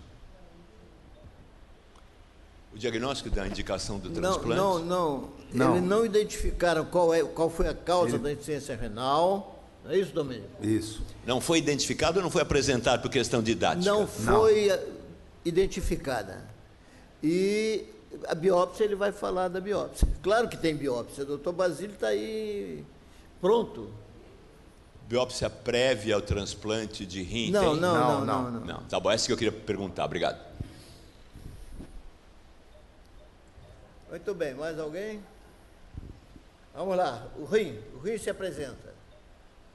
O diagnóstico da indicação do transplante? Não. Eles não identificaram qual foi a causa da insuficiência renal. É isso, Domênico? Isso. Não foi identificado ou não foi apresentado por questão didática? Não foi identificada. E a biópsia, ele vai falar da biópsia. Claro que tem biópsia. O doutor Basílio está aí pronto. Biópsia prévia ao transplante de rim? Não. Tá bom, essa que eu queria perguntar. Obrigado. Muito bem, mais alguém? Vamos lá, o rim se apresenta.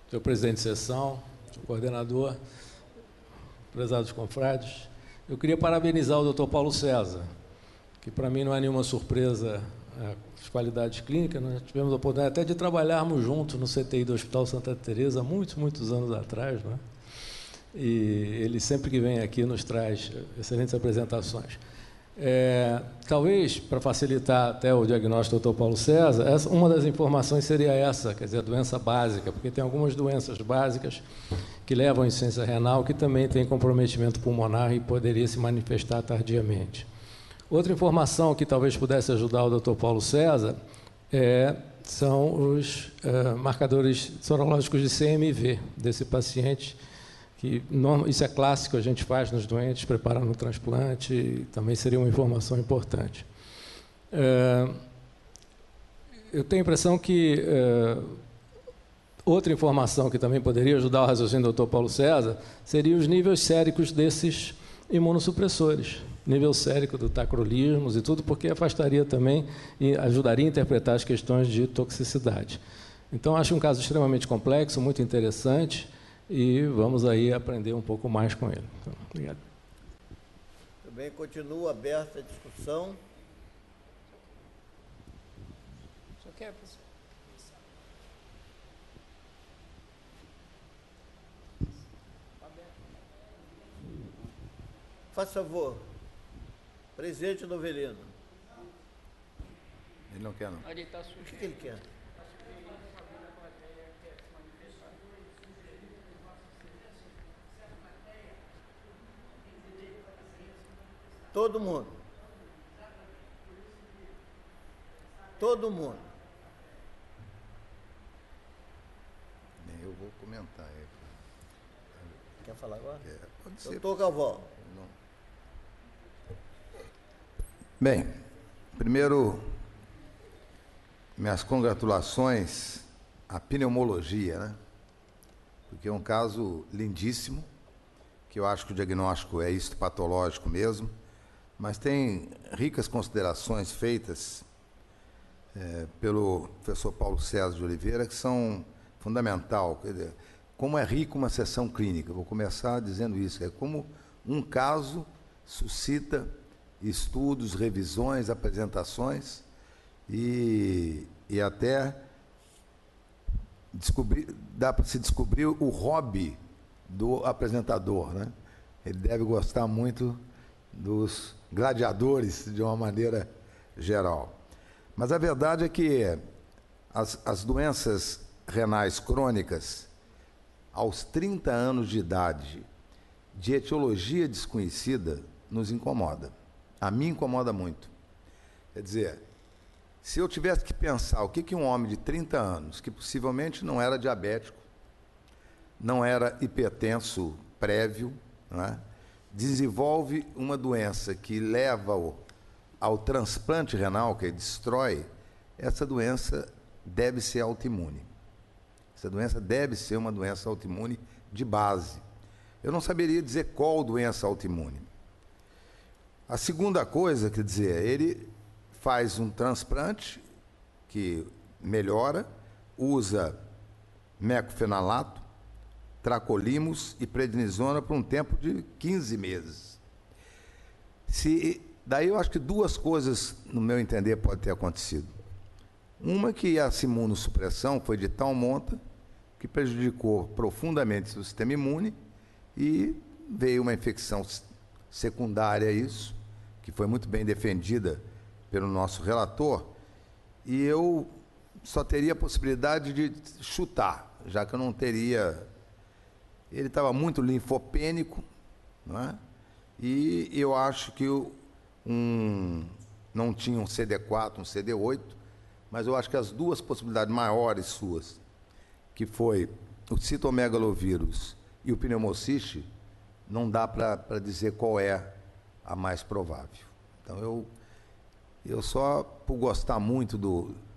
Senhor presidente de sessão, senhor coordenador, prezados confrades, eu queria parabenizar o doutor Paulo César, que para mim não é nenhuma surpresa as qualidades clínicas. Nós tivemos a oportunidade até de trabalharmos juntos no CTI do Hospital Santa Teresa há muitos anos atrás, né? E ele sempre que vem aqui nos traz excelentes apresentações. Talvez, para facilitar até o diagnóstico do Dr. Paulo César, uma das informações seria essa, quer dizer, a doença básica, porque tem algumas doenças básicas que levam à insuficiência renal, que também tem comprometimento pulmonar e poderia se manifestar tardiamente. Outra informação que talvez pudesse ajudar o Dr. Paulo César são os marcadores sorológicos de CMV desse paciente, que isso é clássico, a gente faz nos doentes, prepara no transplante, e também seria uma informação importante. Eu tenho a impressão que outra informação que também poderia ajudar o raciocínio do Dr. Paulo César seria os níveis séricos desses imunossupressores, nível sérico do tacrolimus e tudo, porque afastaria também e ajudaria a interpretar as questões de toxicidade. Então, acho um caso extremamente complexo, muito interessante, e vamos aí aprender um pouco mais com ele. Então, obrigado. Também continua aberta a discussão. Só quer, professor? Faça favor. Presidente Novelino. Ele não quer, não. Ele está O que ele quer? Todo mundo. Todo mundo. Eu vou comentar. Quer falar agora? Pode ser. Doutor Galvão. Bem, primeiro, minhas congratulações à pneumologia, né? Porque é um caso lindíssimo, que eu acho que o diagnóstico é histopatológico mesmo, mas tem ricas considerações feitas pelo professor Paulo César de Oliveira, que são fundamental. Quer dizer, como é rico uma sessão clínica. Eu vou começar dizendo isso. É como um caso suscita estudos, revisões, apresentações e até dá para se descobrir o hobby do apresentador, né? Ele deve gostar muito dos gladiadores de uma maneira geral. Mas a verdade é que as doenças renais crônicas, aos 30 anos de idade, de etiologia desconhecida, nos incomoda. A mim incomoda muito. Quer dizer, se eu tivesse que pensar o que um homem de 30 anos, que possivelmente não era diabético, não era hipertenso prévio, não é? Desenvolve uma doença que leva ao transplante renal, que destrói, essa doença deve ser autoimune. Essa doença deve ser uma doença autoimune de base. Eu não saberia dizer qual doença autoimune. A segunda coisa, quer dizer, ele faz um transplante que melhora, usa mecofenalato, tracolimos e prednisona por um tempo de 15 meses. Daí eu acho que duas coisas, no meu entender, podem ter acontecido. Uma que essa imunossupressão foi de tal monta que prejudicou profundamente o sistema imune e veio uma infecção secundária a isso, que foi muito bem defendida pelo nosso relator, e eu só teria a possibilidade de chutar, já que eu não teria... Ele estava muito linfopênico, não é? E eu acho que não tinha um CD4, um CD8, mas eu acho que as duas possibilidades maiores suas, que foi o citomegalovírus e o pneumociste, não dá para dizer qual é a mais provável. Então, eu só, por gostar muito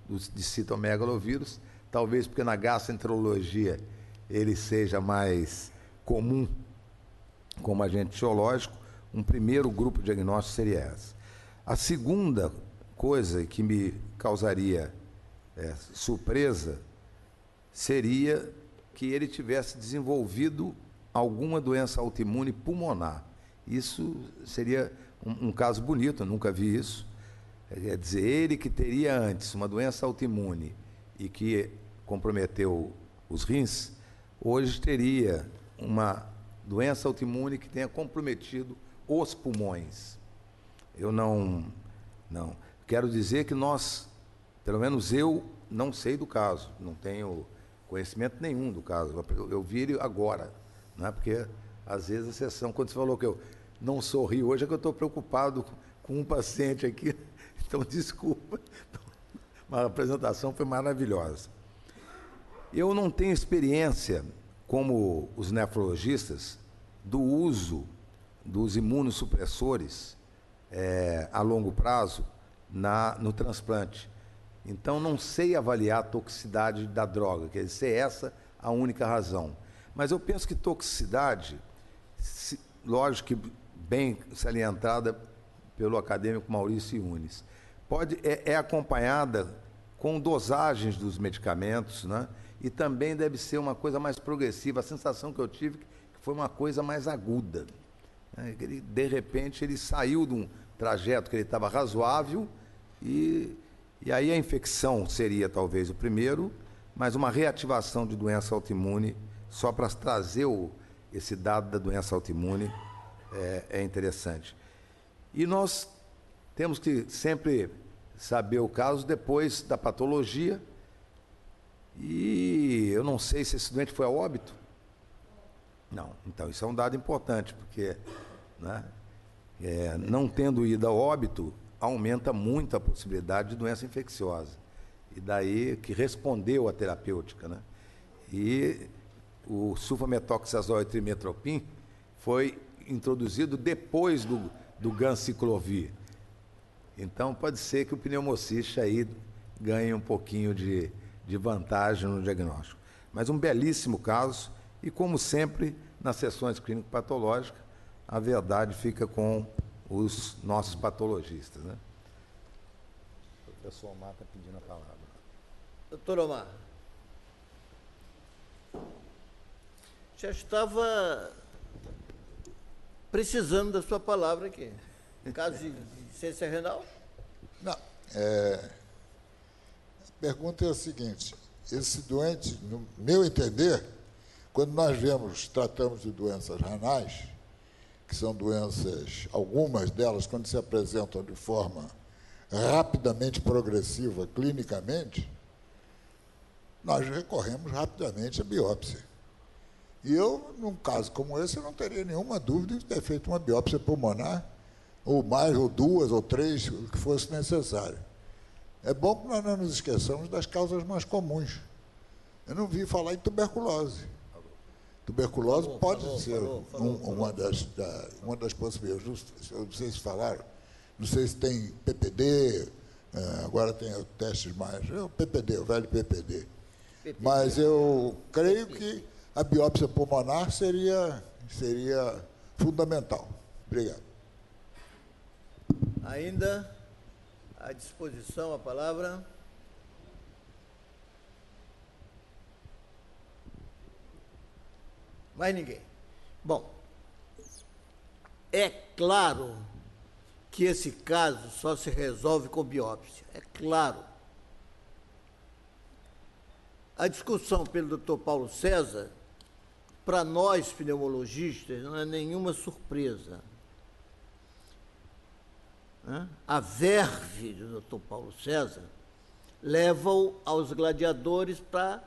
de citomegalovírus, talvez porque na gastroenterologia ele seja mais comum como agente etiológico, um primeiro grupo diagnóstico seria essa. A segunda coisa que me causaria surpresa seria que ele tivesse desenvolvido alguma doença autoimune pulmonar. Isso seria um caso bonito, eu nunca vi isso. Quer dizer, ele que teria antes uma doença autoimune e que comprometeu os rins, hoje teria uma doença autoimune que tenha comprometido os pulmões. Eu não quero dizer que nós, pelo menos eu, não sei do caso, não tenho conhecimento nenhum do caso. Eu vi ele agora, não é? Porque às vezes a sessão, quando você falou que eu não sorri hoje, é que eu estou preocupado com um paciente aqui, então desculpa, mas a apresentação foi maravilhosa. Eu não tenho experiência, como os nefrologistas, do uso dos imunossupressores a longo prazo no transplante. Então, não sei avaliar a toxicidade da droga, quer dizer, essa a única razão. Mas eu penso que toxicidade, lógico que bem salientada pelo acadêmico Maurício Yunes, é acompanhada com dosagens dos medicamentos, né? E também deve ser uma coisa mais progressiva. A sensação que eu tive que foi uma coisa mais aguda, né? De repente, ele saiu de um trajeto que ele estava razoável e aí a infecção seria talvez o primeiro, mas uma reativação de doença autoimune, só para trazer esse dado da doença autoimune, é interessante. E nós temos que sempre saber o caso depois da patologia, e eu não sei se esse doente foi a óbito. Não, então isso é um dado importante, porque, né, Não tendo ido a óbito, aumenta muito a possibilidade de doença infecciosa. E daí que respondeu à terapêutica, né? E o sulfametoxazol e trimetoprim foi introduzido depois do ganciclovir. Então, pode ser que o pneumociste aí ganhe um pouquinho de vantagem no diagnóstico. Mas um belíssimo caso, e como sempre, nas sessões clínico-patológicas, a verdade fica com os nossos patologistas, né? O professor Omar está pedindo a palavra. Doutor Omar, já estava precisando da sua palavra aqui. Caso de insuficiência renal? Não. A pergunta é a seguinte: esse doente, no meu entender, quando nós tratamos de doenças renais, que são doenças, algumas delas, quando se apresentam de forma rapidamente progressiva clinicamente, nós recorremos rapidamente à biópsia. E eu, num caso como esse, eu não teria nenhuma dúvida de ter feito uma biópsia pulmonar, ou mais, ou duas, ou três, o que fosse necessário. É bom que nós não nos esqueçamos das causas mais comuns. Eu não vi falar em tuberculose. Tuberculose pode ser uma das possibilidades. Eu não sei se falaram, não sei se tem PPD, agora tem testes mais. O PPD, o velho PPD. Mas eu creio que a biópsia pulmonar seria fundamental. Obrigado. Ainda à disposição a palavra. Mais ninguém. Bom, é claro que esse caso só se resolve com biópsia. É claro. A discussão pelo Dr. Paulo César, para nós pneumologistas, não é nenhuma surpresa. A verve do Dr. Paulo César leva-o aos gladiadores para...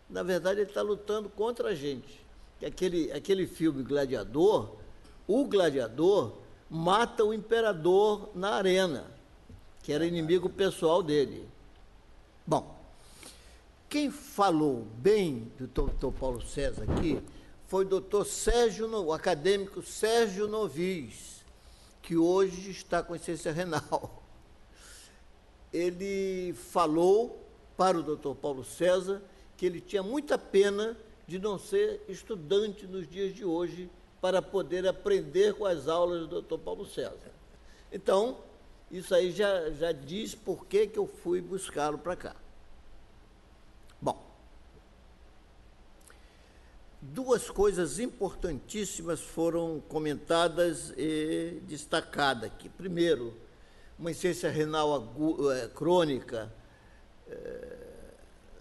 Na verdade, ele está lutando contra a gente. Aquele filme Gladiador, o gladiador mata o imperador na arena, que era inimigo pessoal dele. Bom, quem falou bem do Dr. Paulo César aqui foi o Dr. o acadêmico Sérgio Novis, que hoje está com insuficiência renal. Ele falou para o Dr. Paulo César que ele tinha muita pena de não ser estudante nos dias de hoje para poder aprender com as aulas do Dr. Paulo César. Então, isso aí já diz por que eu fui buscá-lo para cá. Bom, duas coisas importantíssimas foram comentadas e destacadas aqui. Primeiro, uma insuficiência renal crônica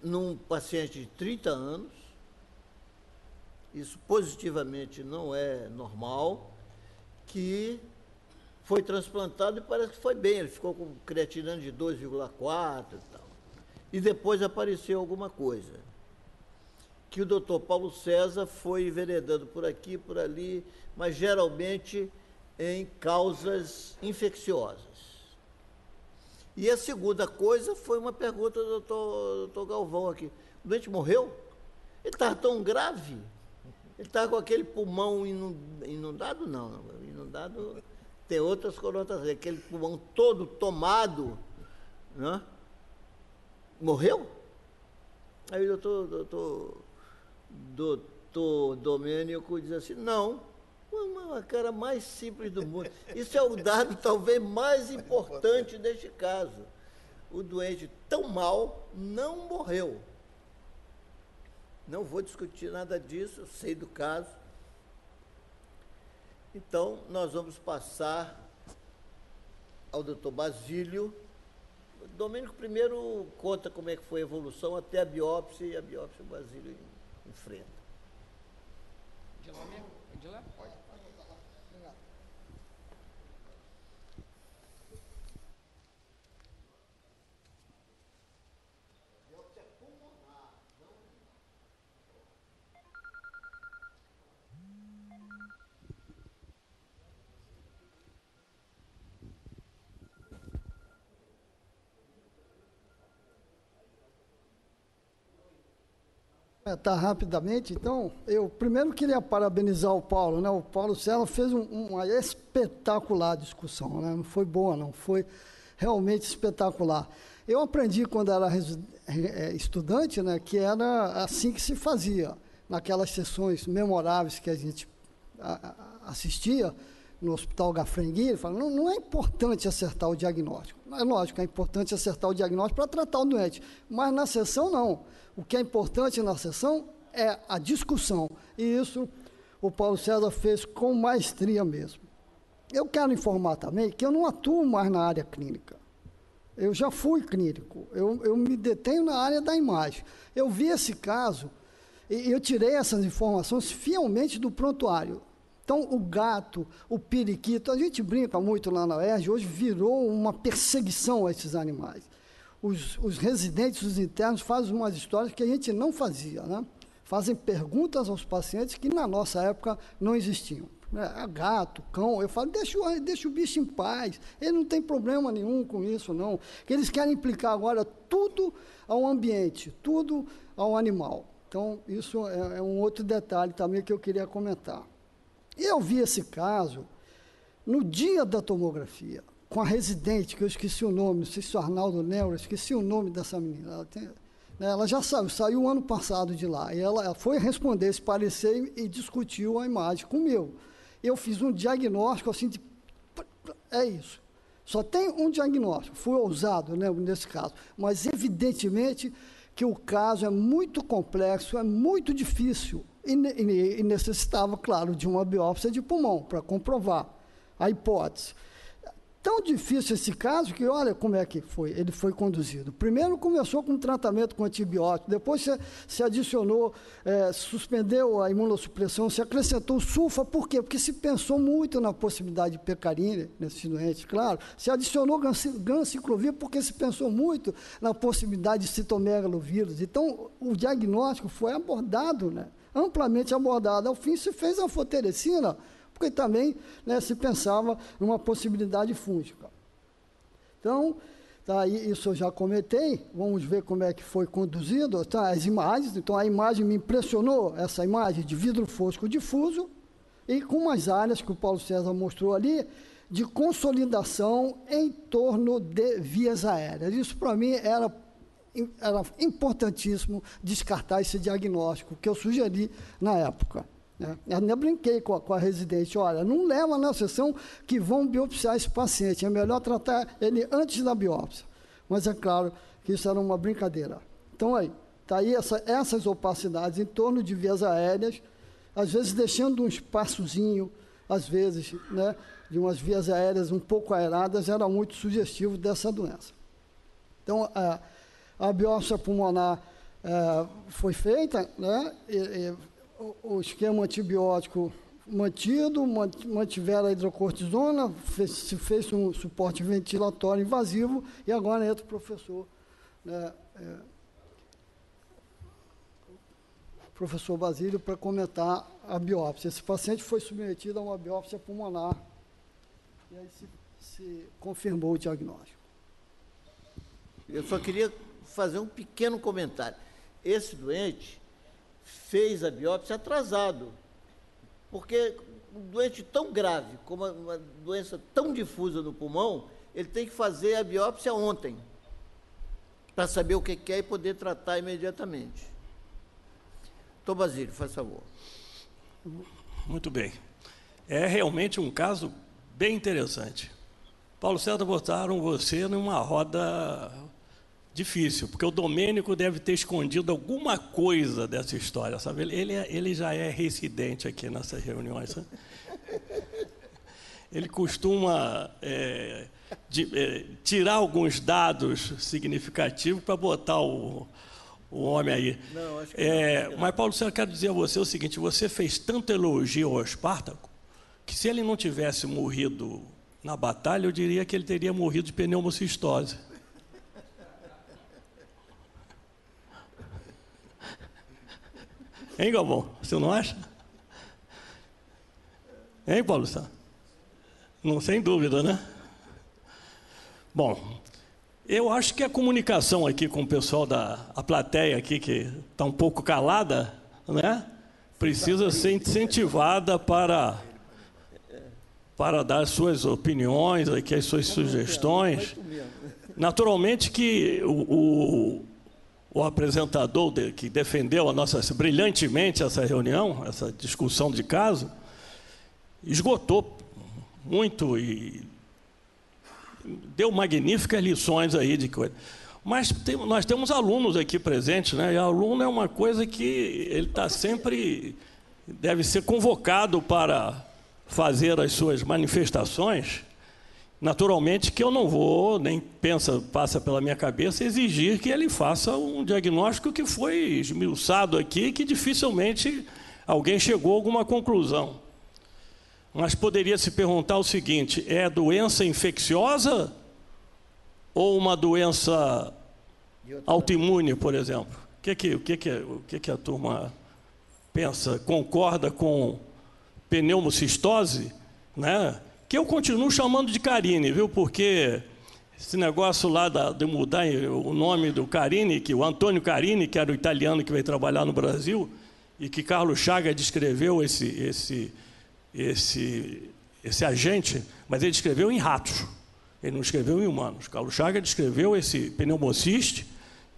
num paciente de 30 anos. Isso positivamente não é normal, que foi transplantado e parece que foi bem, ele ficou com creatinina de 2,4 e tal. E depois apareceu alguma coisa, que o doutor Paulo César foi enveredando por aqui, por ali, mas geralmente em causas infecciosas. E a segunda coisa foi uma pergunta do doutor Galvão aqui. O doente morreu? Ele estava tão grave? Ele estava com aquele pulmão inundado? Não, inundado tem outras conotações. Aquele pulmão todo tomado, né? Morreu? Aí o doutor Domênico diz assim, não, uma cara mais simples do mundo. Isso é o dado talvez mais importante deste caso. O doente tão mal não morreu. Não vou discutir nada disso, eu sei do caso. Então, nós vamos passar ao doutor Basílio. O Domênico primeiro conta como é que foi a evolução até a biópsia, e a biópsia o Basílio enfrenta. De lá mesmo? De lá? Pode. Tá rapidamente, então, eu primeiro queria parabenizar o Paulo, né? O Paulo César fez uma espetacular discussão, né? Não foi boa, não, foi realmente espetacular. Eu aprendi quando era estudante, né, que era assim que se fazia, naquelas sessões memoráveis que a gente assistia no Hospital Gafrengui. Ele fala, não é importante acertar o diagnóstico. É lógico, é importante acertar o diagnóstico para tratar o doente, mas na sessão não. O que é importante na sessão é a discussão, e isso o Paulo César fez com maestria mesmo. Eu quero informar também que eu não atuo mais na área clínica. Eu já fui clínico, eu me detenho na área da imagem. Eu vi esse caso e eu tirei essas informações fielmente do prontuário. Então, o gato, o periquito, a gente brinca muito lá na UERJ, hoje virou uma perseguição a esses animais. Os residentes, os internos, fazem umas histórias que a gente não fazia, né? Fazem perguntas aos pacientes que na nossa época não existiam. Gato, cão, eu falo, deixa o bicho em paz, ele não tem problema nenhum com isso, não. Que eles querem implicar agora tudo ao ambiente, tudo ao animal. Então, isso é um outro detalhe também que eu queria comentar. E eu vi esse caso no dia da tomografia, com a residente, que eu esqueci o nome, não sei se o Arnaldo lembra, esqueci o nome dessa menina. Ela já saiu ano passado de lá, e ela foi responder esse parecer e discutiu a imagem comigo. Eu fiz um diagnóstico assim, é isso. Só tem um diagnóstico, fui ousado, né, nesse caso, mas evidentemente que o caso é muito complexo, é muito difícil, e necessitava, claro, de uma biópsia de pulmão para comprovar a hipótese. Tão difícil esse caso que, olha como é que foi, ele foi conduzido. Primeiro começou com tratamento com antibiótico, depois se adicionou, suspendeu a imunossupressão, se acrescentou sulfa, por quê? Porque se pensou muito na possibilidade de pecarina nesse doente, claro. Se adicionou ganciclovir porque se pensou muito na possibilidade de citomegalovírus. Então, o diagnóstico foi abordado, né, amplamente abordado. Ao fim, se fez a foterecina, porque também, né, se pensava numa possibilidade fúngica. Então, tá aí, isso eu já comentei, vamos ver como é que foi conduzido, tá, as imagens. Então, a imagem me impressionou, essa imagem de vidro fosco difuso, e com umas áreas que o Paulo César mostrou ali, de consolidação em torno de vias aéreas. Isso, para mim, era importantíssimo descartar esse diagnóstico, que eu sugeri na época. Eu ainda brinquei com a residente, olha, não leva na sessão que vão biopsiar esse paciente, é melhor tratar ele antes da biópsia. Mas é claro que isso era uma brincadeira. Então, está aí essas opacidades em torno de vias aéreas, às vezes deixando um espaçozinho, às vezes, né, de umas vias aéreas um pouco aeradas, era muito sugestivo dessa doença. Então, a biópsia pulmonar foi feita, né, o esquema antibiótico mantido, mantiveram a hidrocortisona, se fez um suporte ventilatório invasivo, e agora entra o professor, né, professor Basílio, para comentar a biópsia. Esse paciente foi submetido a uma biópsia pulmonar, e aí se confirmou o diagnóstico. Eu só queria fazer um pequeno comentário. Esse doente fez a biópsia atrasado, porque um doente tão grave, como uma doença tão difusa no pulmão, ele tem que fazer a biópsia ontem, para saber o que é e poder tratar imediatamente. Doutor Basílio, faz favor. Muito bem. É realmente um caso bem interessante. Paulo César, botaram você numa roda difícil, porque o Domênico deve ter escondido alguma coisa dessa história, sabe? Ele já é residente aqui nessas reuniões, sabe? Ele costuma tirar alguns dados significativos para botar o homem aí. Não, acho que não. Mas, Paulo César, quero dizer a você o seguinte, você fez tanto elogio ao Espartaco, que se ele não tivesse morrido na batalha, eu diria que ele teria morrido de pneumocistose. Hein, Galvão? Você não acha? Hein, Paulo César? Não, sem dúvida, né? Bom, Eu acho que a comunicação aqui com o pessoal a plateia aqui, que está um pouco calada, né, precisa ser incentivada para dar as suas opiniões, aqui, as suas sugestões. Naturalmente que o apresentador que defendeu brilhantemente essa reunião, essa discussão de caso, esgotou muito e deu magníficas lições aí de coisa. Mas nós temos alunos aqui presentes, né? E aluno é uma coisa que ele está sempre, deve ser convocado para fazer as suas manifestações. Naturalmente que eu não vou, nem passa pela minha cabeça, exigir que ele faça um diagnóstico que foi esmiuçado aqui, que dificilmente alguém chegou a alguma conclusão. Mas poderia se perguntar o seguinte: é doença infecciosa ou uma doença autoimune, por exemplo? O que a turma pensa? Concorda com pneumocistose, né? Que eu continuo chamando de Carine, viu? Porque esse negócio lá de mudar o nome do Carine, que o Antônio Carine, que era o italiano que veio trabalhar no Brasil, e que Carlos Chagas descreveu esse agente, mas ele descreveu em ratos, ele não escreveu em humanos. Carlos Chagas descreveu esse pneumociste,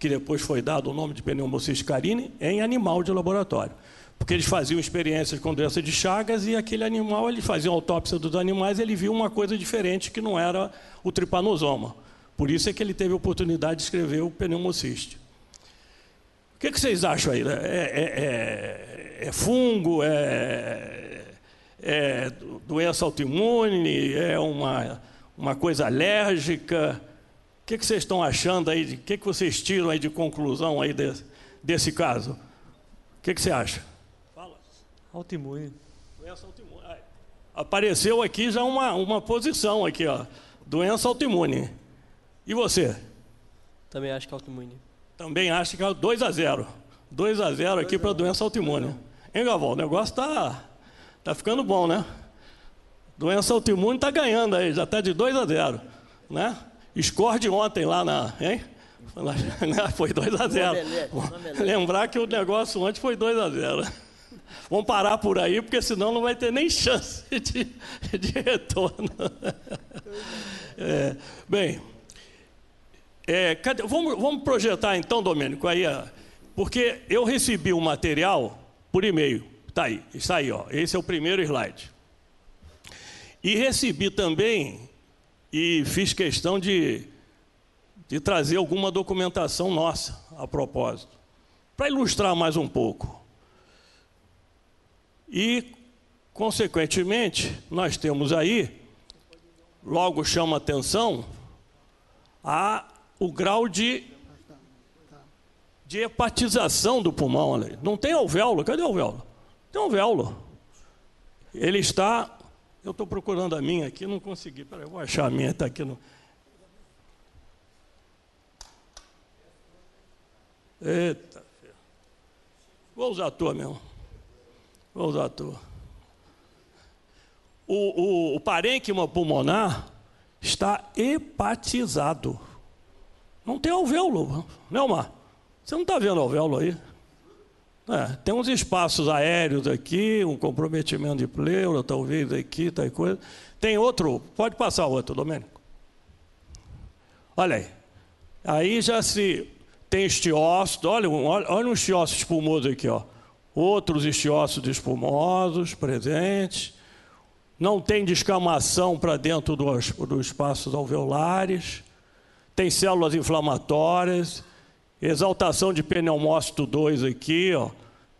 que depois foi dado o nome de pneumociste Carine, em animal de laboratório. Porque eles faziam experiências com doença de Chagas e aquele animal, eles faziam autópsia dos animais, ele viu uma coisa diferente que não era o tripanosoma. Por isso é que ele teve a oportunidade de escrever o pneumociste. O que vocês acham aí? É fungo? É doença autoimune? É uma coisa alérgica? O que vocês estão achando aí? O que vocês tiram aí de conclusão aí desse caso? O que você acha? Autoimune. Doença autoimune. Apareceu aqui já uma posição aqui, ó. Doença autoimune. E você? Também acho que é autoimune. Também acho que é 2-0. 2-0 aqui para doença autoimune. Hein, Galvão? O negócio tá ficando bom, né? Doença autoimune está ganhando aí, já está de 2-0, né? Score de ontem lá hein? Foi 2-0. Lembrar que o negócio ontem foi 2-0. Vamos parar por aí, porque senão não vai ter nem chance de retorno. Bem, vamos projetar então, Domênico, aí, porque eu recebi o material por e-mail. Está aí, ó. Esse é o primeiro slide. E recebi também, e fiz questão de trazer alguma documentação nossa a propósito, para ilustrar mais um pouco. E, consequentemente, nós temos aí, logo chama atenção, o grau de hepatização do pulmão. Olha aí. Não tem alvéolo. Cadê o alvéolo? Tem alvéolo. Ele está... Eu estou procurando a minha aqui, não consegui. Peraí, eu vou achar a minha, está aqui no... Eita. Vou usar a tua mesmo. Vou usar a tua. O parênquima pulmonar está hepatizado. Não tem alvéolo, né, Omar? Você não está vendo alvéolo aí? Tem uns espaços aéreos aqui, um comprometimento de pleura, talvez aqui, tal coisa. Tem outro, pode passar outro, Domênico. Olha aí. Aí já tem estiócitos, olha um estiócito espumoso aqui, ó. Outros estiócitos espumosos presentes. Não tem descamação para dentro dos espaços alveolares. Tem células inflamatórias. Exaltação de pneumócito 2 aqui, ó.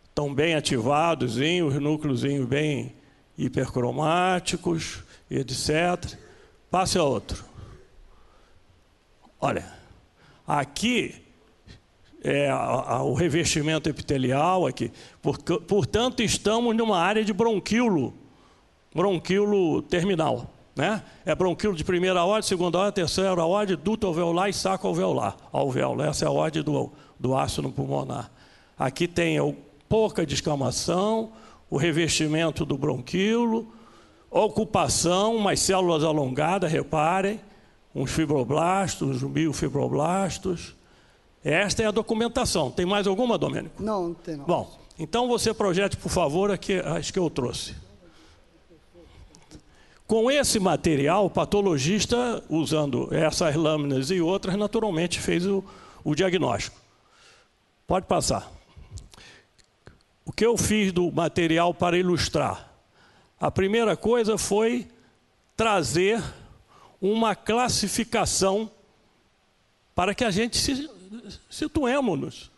Estão bem ativados, os núcleos bem hipercromáticos, etc. Passe a outro. Olha, aqui é o revestimento epitelial aqui. Portanto, estamos numa área de bronquíolo terminal, né? É bronquíolo de primeira ordem, segunda ordem, terceira ordem, duto alveolar e saco alveolar. Alvéolo, essa é a ordem do ácido pulmonar. Aqui tem pouca descamação, o revestimento do bronquíolo, ocupação, umas células alongadas, reparem, uns fibroblastos, miofibroblastos. Esta é a documentação. Tem mais alguma, Domênico? Não tem não. Bom, então você projete, por favor, as que eu trouxe. Com esse material, o patologista, usando essas lâminas e outras, naturalmente fez o diagnóstico. Pode passar. O que eu fiz do material para ilustrar? A primeira coisa foi trazer uma classificação para que a gente situemos-nos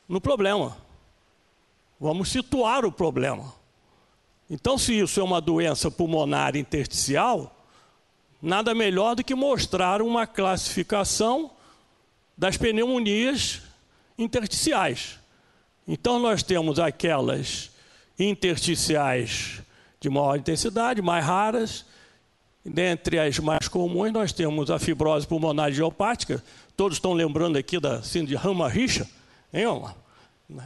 no problema. Vamos situar o problema. Então, se isso é uma doença pulmonar intersticial, nada melhor do que mostrar uma classificação das pneumonias intersticiais. Então, nós temos aquelas intersticiais de maior intensidade, mais raras. Dentre as mais comuns, nós temos a fibrose pulmonar idiopática. Todos estão lembrando aqui da síndrome de Rama-Richa, hein, Omar?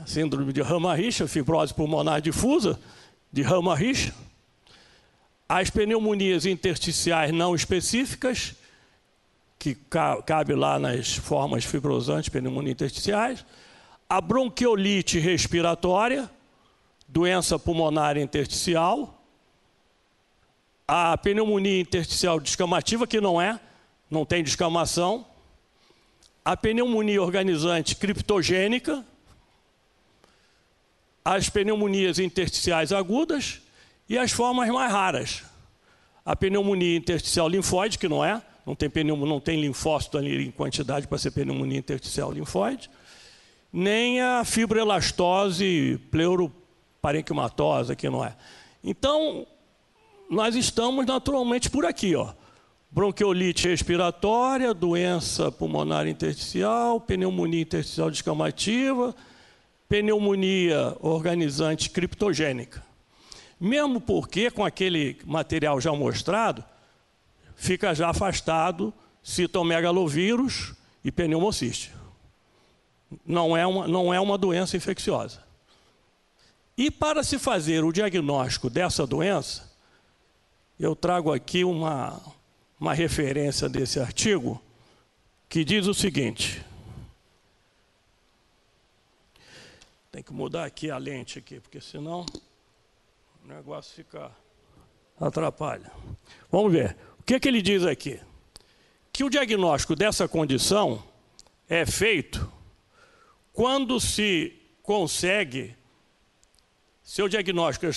Síndrome de Rama-Richa, fibrose pulmonar difusa de Rama-Richa. As pneumonias intersticiais não específicas, que cabe lá nas formas fibrosantes, pneumonia intersticiais. A bronquiolite respiratória, doença pulmonar intersticial. A pneumonia intersticial descamativa, que não tem descamação. A pneumonia organizante criptogênica. As pneumonias intersticiais agudas e as formas mais raras. A pneumonia intersticial linfóide, que não tem linfócito ali em quantidade para ser pneumonia intersticial linfóide, nem a fibroelastose pleuroparenquimatosa, que não é. Então, nós estamos naturalmente por aqui, ó. Bronquiolite respiratória, doença pulmonar intersticial, pneumonia intersticial descamativa, pneumonia organizante criptogênica. Mesmo porque, com aquele material já mostrado, fica já afastado citomegalovírus e pneumociste. Não é uma doença infecciosa. E para se fazer o diagnóstico dessa doença, eu trago aqui uma referência desse artigo que diz o seguinte. Tem que mudar aqui a lente aqui, porque senão o negócio fica atrapalha. Vamos ver. O que ele diz aqui? Que o diagnóstico dessa condição é feito quando se consegue seu diagnóstico é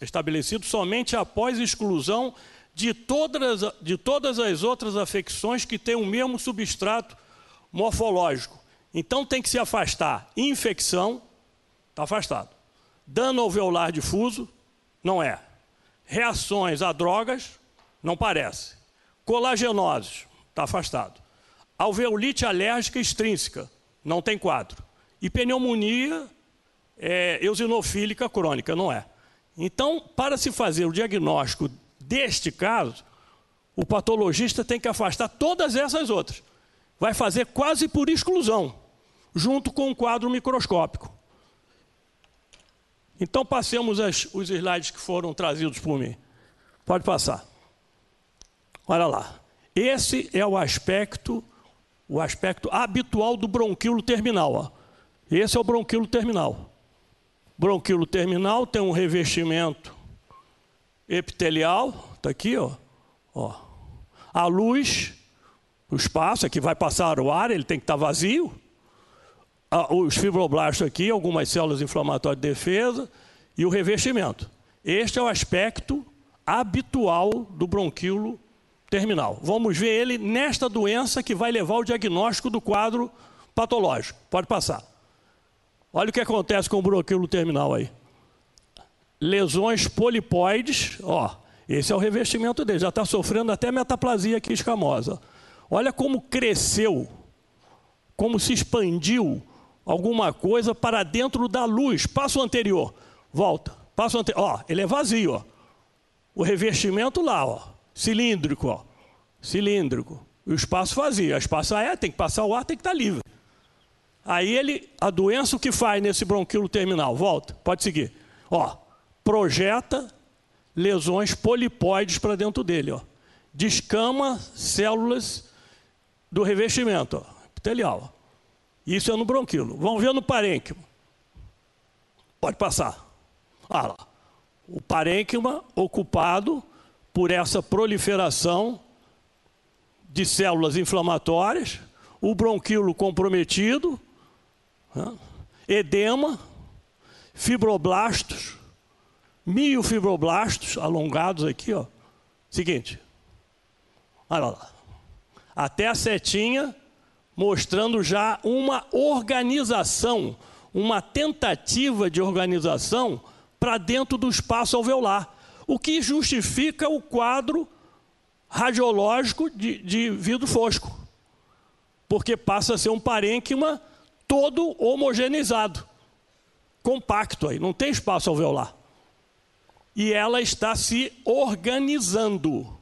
estabelecido somente após exclusão de todas as outras afecções que têm o mesmo substrato morfológico. Então tem que se afastar infecção, está afastado. Dano alveolar difuso, não é. Reações a drogas, não parece. Colagenoses, está afastado. Alveolite alérgica extrínseca, não tem quadro. E pneumonia eosinofílica crônica, não é. Então, para se fazer o diagnóstico deste caso, o patologista tem que afastar todas essas outras. Vai fazer quase por exclusão, junto com um quadro microscópico. Então, passemos os slides que foram trazidos por mim. Pode passar. Olha lá. Esse é o aspecto habitual do bronquíolo terminal. Ó. Esse é o bronquíolo terminal. Bronquíolo terminal tem um revestimento epitelial, está aqui, ó. A luz, o espaço, aqui vai passar o ar, ele tem que estar vazio. Os fibroblastos aqui, algumas células inflamatórias de defesa e o revestimento. Este é o aspecto habitual do bronquíolo terminal. Vamos ver ele nesta doença que vai levar ao diagnóstico do quadro patológico. Pode passar. Olha o que acontece com o bronquíolo terminal aí. Lesões polipoides, ó, esse é o revestimento dele, já está sofrendo até metaplasia aqui escamosa. Olha como cresceu, como se expandiu alguma coisa para dentro da luz. Passa o anterior, volta, passa o anterior, ó, ele é vazio, ó. O revestimento lá, ó, cilíndrico, ó, cilíndrico. E o espaço vazio, o espaço tem que passar o ar, tem que estar livre. Aí a doença o que faz nesse bronquíolo terminal? Volta, pode seguir. Ó, projeta lesões polipoides para dentro dele, ó. descama células do revestimento epitelial. Isso é no bronquíolo. Vamos ver no parênquima. Pode passar. Ah lá. O parênquima ocupado por essa proliferação de células inflamatórias, o bronquíolo comprometido, né? Edema, fibroblastos, miofibroblastos alongados aqui, ó. Seguinte. Olha lá. Até a setinha mostrando já uma organização, uma tentativa de organização para dentro do espaço alveolar, o que justifica o quadro radiológico de vidro fosco, porque passa a ser um parênquima todo homogeneizado, compacto aí, não tem espaço alveolar. E ela está se organizando.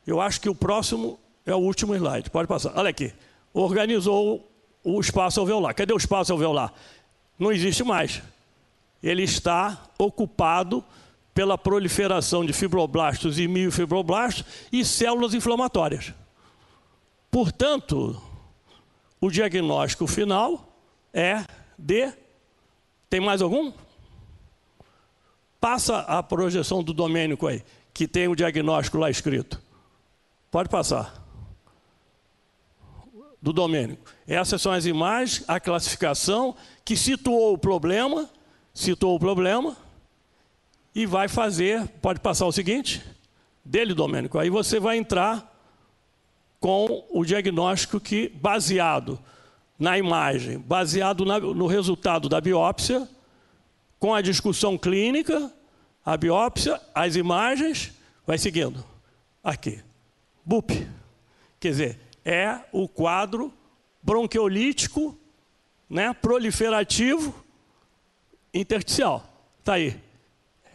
Eu acho que o próximo é o último slide, pode passar. Olha aqui, organizou o espaço alveolar. Cadê o espaço alveolar? Não existe mais. Ele está ocupado pela proliferação de fibroblastos e miofibroblastos e células inflamatórias. Portanto, o diagnóstico final é de... Tem mais algum? Passa a projeção do Domênico aí, que tem o diagnóstico lá escrito. Pode passar. Do Domênico. Essas são as imagens, a classificação que situou o problema, e vai fazer, pode passar o seguinte, dele, Domênico, aí você vai entrar com o diagnóstico que, baseado na imagem, baseado no resultado da biópsia, com a discussão clínica, a biópsia, as imagens, vai seguindo. Aqui, BUP, quer dizer, é o quadro bronquiolítico, né, proliferativo intersticial. Está aí.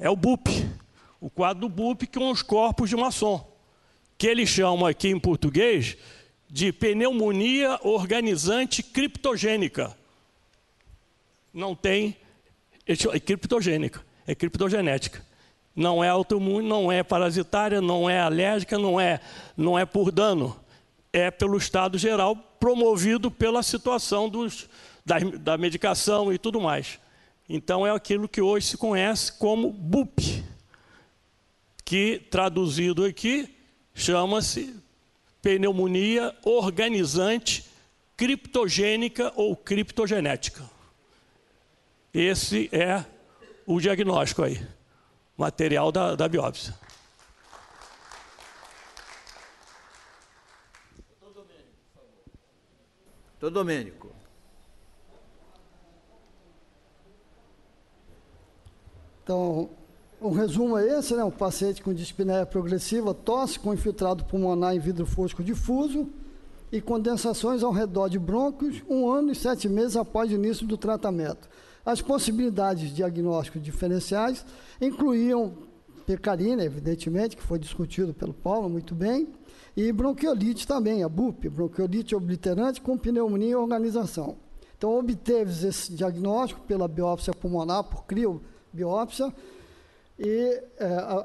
É o BUP, o quadro do BUP, que são os corpos de Masson, que eles chamam aqui em português de pneumonia organizante criptogênica. Não tem... É criptogênica, é criptogenética. Não é autoimune, não é parasitária, não é alérgica, não é por dano. É pelo estado geral, promovido pela situação da medicação e tudo mais. Então, é aquilo que hoje se conhece como BUP, que, traduzido aqui, chama-se pneumonia organizante criptogênica ou criptogenética. Esse é o diagnóstico aí, material da biópsia. Doutor Domênico. Então, o resumo é esse, né? Um paciente com dispneia progressiva, tosse com infiltrado pulmonar em vidro fosco difuso e condensações ao redor de brônquios, 1 ano e 7 meses após o início do tratamento. As possibilidades de diagnósticos diferenciais incluíam pecarina, evidentemente, que foi discutido pelo Paulo muito bem, e bronquiolite também, a BUP, bronquiolite obliterante com pneumonia e organização. Então, obteve esse diagnóstico pela biópsia pulmonar, por criobiópsia, e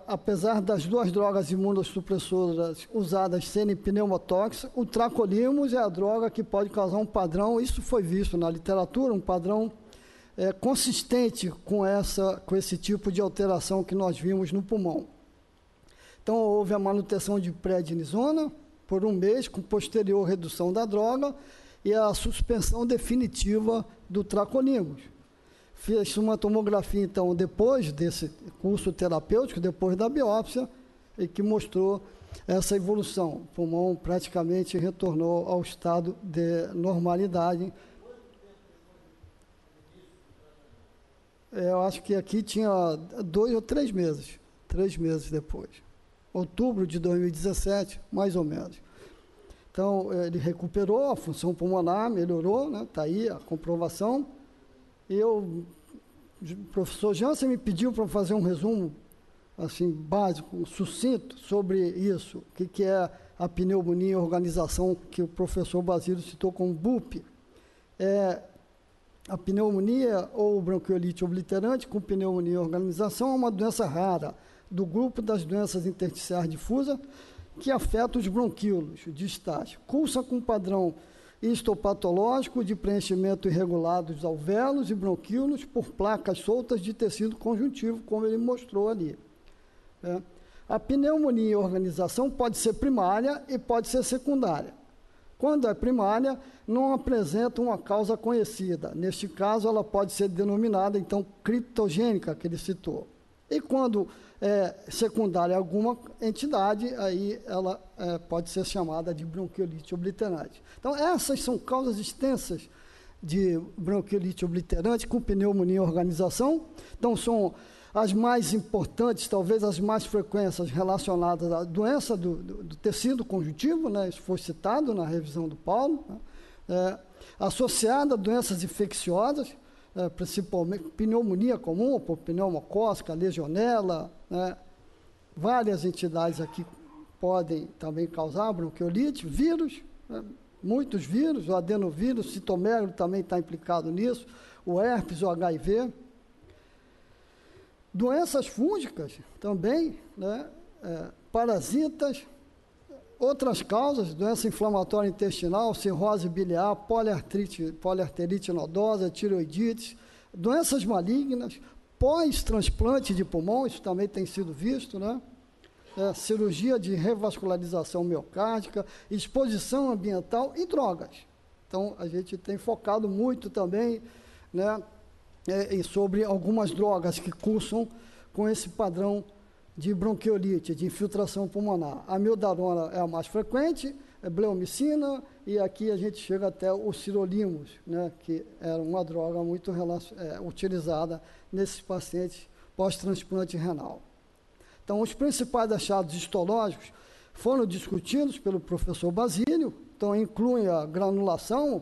apesar das 2 drogas imunossupressoras usadas serem pneumotóxicas, o tracolimus é a droga que pode causar um padrão, isso foi visto na literatura, um padrão consistente com esse tipo de alteração que nós vimos no pulmão. Então, houve a manutenção de prednisona por 1 mês, com posterior redução da droga e a suspensão definitiva do tracolimus. Fiz uma tomografia, então, depois desse curso terapêutico, depois da biópsia, e que mostrou essa evolução. O pulmão praticamente retornou ao estado de normalidade. Eu acho que aqui tinha 2 ou 3 meses, 3 meses depois. Outubro de 2017, mais ou menos. Então, ele recuperou a função pulmonar, melhorou, né? Está aí a comprovação. O professor Jansen me pediu para fazer um resumo assim, básico, sucinto, sobre isso, o que é a pneumonia e organização que o professor Basílio citou como BUP. A pneumonia ou bronquiolite obliterante com pneumonia e organização é uma doença rara, do grupo das doenças intersticiais difusas que afetam os bronquíolos de estágio. Cursa com padrão histopatológico de preenchimento irregular dos alvéolos e bronquíolos por placas soltas de tecido conjuntivo, como ele mostrou ali. A pneumonia em organização pode ser primária e pode ser secundária. Quando é primária, não apresenta uma causa conhecida. Neste caso, ela pode ser denominada, então, criptogênica, que ele citou. E quando é secundária alguma entidade, aí ela pode ser chamada de bronquiolite obliterante. Então, essas são causas extensas de bronquiolite obliterante com pneumonia em organização. Então, são as mais importantes, talvez as mais frequentes relacionadas à doença do tecido conjuntivo, né? Isso foi citado na revisão do Paulo, né? Associada a doenças infecciosas, principalmente pneumonia comum, por pneumocócica, legionela, né? Várias entidades aqui podem também causar bronquiolite, vírus, né? Muitos vírus, o adenovírus, o citomegalo também está implicado nisso, o herpes, o HIV. Doenças fúngicas também, né? Parasitas, outras causas, doença inflamatória intestinal, cirrose biliar, poliarterite nodosa, tireoidite, doenças malignas, pós-transplante de pulmão, isso também tem sido visto, né? Cirurgia de revascularização miocárdica, exposição ambiental e drogas. Então, a gente tem focado muito também, né? E sobre algumas drogas que cursam com esse padrão de bronquiolite, de infiltração pulmonar. A amiodarona é a mais frequente, é bleomicina, e aqui a gente chega até o sirolimus, né, que era uma droga muito utilizada nesses pacientes pós-transplante renal. Então, os principais achados histológicos foram discutidos pelo professor Basílio, então incluem a granulação,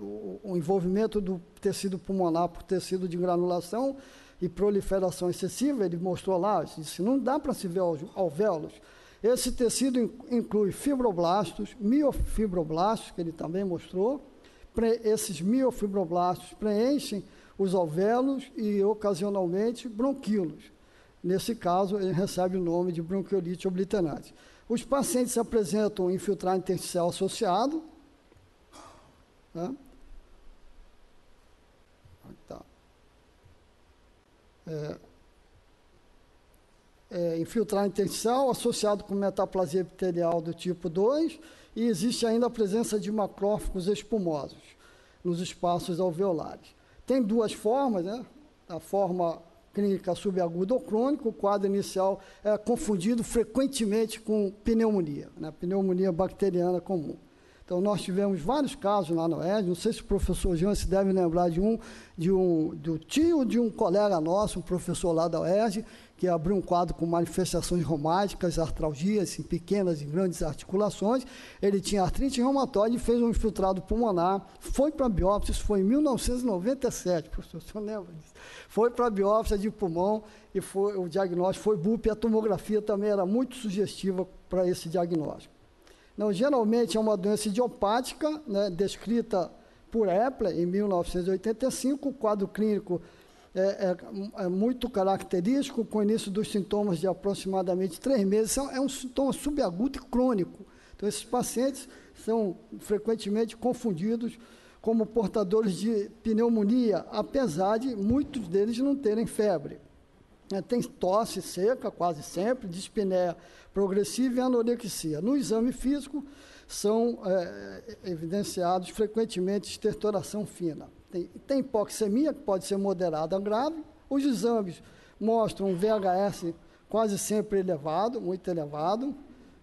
o envolvimento do tecido pulmonar por tecido de granulação e proliferação excessiva, ele mostrou lá, disse, não dá para se ver alvéolos. Esse tecido inclui fibroblastos, miofibroblastos, que ele também mostrou. Esses miofibroblastos preenchem os alvéolos e, ocasionalmente, bronquíolos. Nesse caso, ele recebe o nome de bronquiolite obliterante. Os pacientes apresentam infiltrado intersticial associado, né? Infiltrado intersticial associado com metaplasia epitelial do tipo 2 e existe ainda a presença de macrófagos espumosos nos espaços alveolares. Tem duas formas, né? A forma clínica subaguda ou crônica, o quadro inicial é confundido frequentemente com pneumonia, né? Pneumonia bacteriana comum. Então, nós tivemos vários casos lá no UERJ, não sei se o professor Jean se deve lembrar do tio de um colega nosso, um professor lá da UERJ, que abriu um quadro com manifestações reumáticas, artralgias em pequenas e grandes articulações. Ele tinha artrite reumatoide e fez um infiltrado pulmonar, foi para a biópsia, isso foi em 1997, professor, o senhor lembra disso? Foi para a biópsia de pulmão e o diagnóstico foi BUP, e a tomografia também era muito sugestiva para esse diagnóstico. Não, geralmente é uma doença idiopática, né, descrita por Epler em 1985. O quadro clínico é muito característico, com o início dos sintomas de aproximadamente 3 meses. É um sintoma subagudo e crônico. Então, esses pacientes são frequentemente confundidos como portadores de pneumonia, apesar de muitos deles não terem febre. Tem tosse seca, quase sempre, dispneia progressiva e anorexia. No exame físico, são evidenciados frequentemente estertoração fina. Tem hipoxemia, que pode ser moderada a grave. Os exames mostram um VHS quase sempre elevado, muito elevado.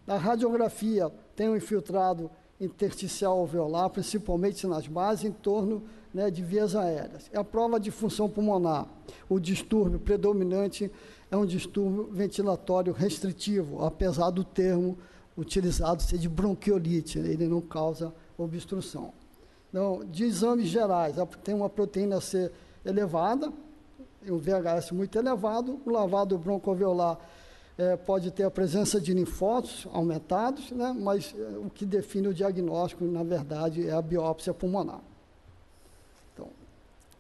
Na radiografia, tem um infiltrado intersticial alveolar, principalmente nas bases, em torno, né, de vias aéreas. É a prova de função pulmonar. O distúrbio predominante é um distúrbio ventilatório restritivo, apesar do termo utilizado ser de bronquiolite, ele não causa obstrução. Então, de exames gerais, tem uma proteína C elevada, um VHS muito elevado, o lavado broncoalveolar pode ter a presença de linfócitos aumentados, né, mas o que define o diagnóstico, na verdade, é a biópsia pulmonar. Então,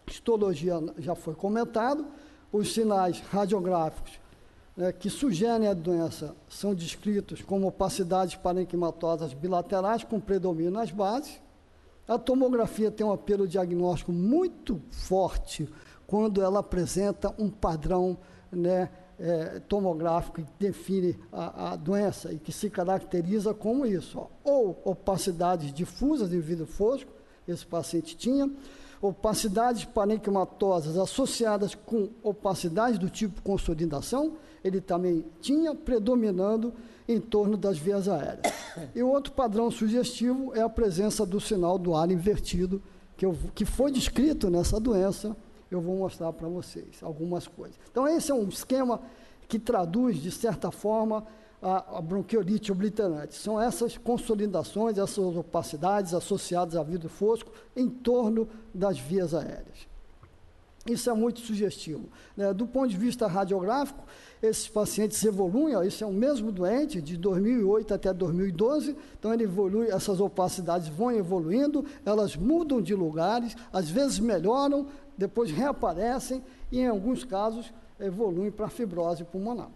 histologia já foi comentado, os sinais radiográficos que sugerem a doença são descritos como opacidades parenquimatosas bilaterais com predomínio nas bases. A tomografia tem um apelo diagnóstico muito forte quando ela apresenta um padrão, né, tomográfico que define a doença e que se caracteriza como isso, ó. Ou opacidades difusas em vidro fosco, esse paciente tinha, opacidades parenquimatosas associadas com opacidades do tipo consolidação, ele também tinha, predominando em torno das vias aéreas. E o outro padrão sugestivo é a presença do sinal do ar invertido, que foi descrito nessa doença. Eu vou mostrar para vocês algumas coisas. Então, esse é um esquema que traduz, de certa forma, a bronquiolite obliterante. São essas consolidações, essas opacidades associadas a vidro fosco em torno das vias aéreas. Isso é muito sugestivo, né? Do ponto de vista radiográfico, esses pacientes evoluem, ó, isso é o mesmo doente, de 2008 até 2012, então ele evolui, essas opacidades vão evoluindo, elas mudam de lugares, às vezes melhoram, depois reaparecem e, em alguns casos, evoluem para fibrose pulmonar.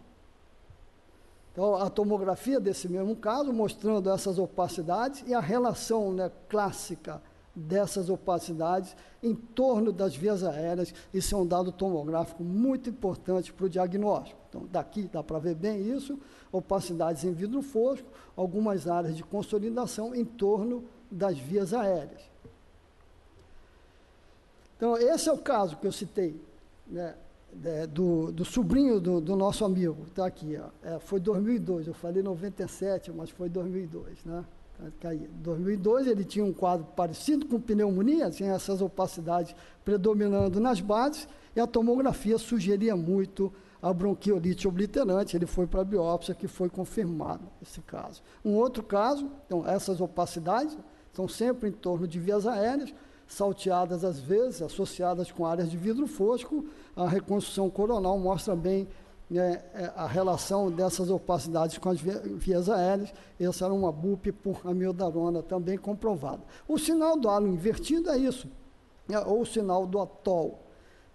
Então, a tomografia desse mesmo caso, mostrando essas opacidades e a relação, né, clássica dessas opacidades em torno das vias aéreas. Isso é um dado tomográfico muito importante para o diagnóstico. Então, daqui dá para ver bem isso, opacidades em vidro fosco, algumas áreas de consolidação em torno das vias aéreas. Então, esse é o caso que eu citei, né, do sobrinho do nosso amigo, está aqui, ó. Foi 2002, eu falei 97, mas foi 2002, né? Em 2002 ele tinha um quadro parecido com pneumonia, tinha essas opacidades predominando nas bases, e a tomografia sugeria muito a bronquiolite obliterante. Ele foi para a biópsia, que foi confirmado esse caso. Um outro caso, então, essas opacidades são sempre em torno de vias aéreas, salteadas às vezes, associadas com áreas de vidro fosco. A reconstrução coronal mostra bem, né, a relação dessas opacidades com as vias aéreas. Essa era uma BUP por amiodarona também comprovada. O sinal do halo invertido é isso, né, ou o sinal do atol.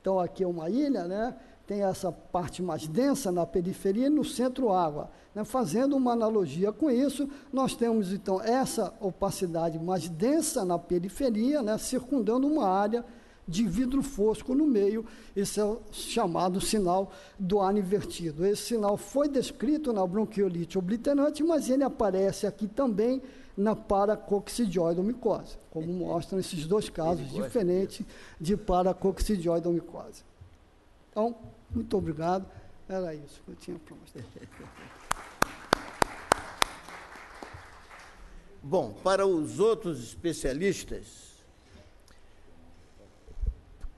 Então, aqui é uma ilha, né, tem essa parte mais densa na periferia e no centro água. Né, fazendo uma analogia com isso, nós temos, então, essa opacidade mais densa na periferia, né, circundando uma área de vidro fosco no meio. Esse é o chamado sinal do ar invertido. Esse sinal foi descrito na bronquiolite obliterante, mas ele aparece aqui também na paracoccidioidomicose, como mostram esses dois casos diferentes de paracoccidioidomicose. Então, muito obrigado. Era isso que eu tinha para mostrar. Bom, para os outros especialistas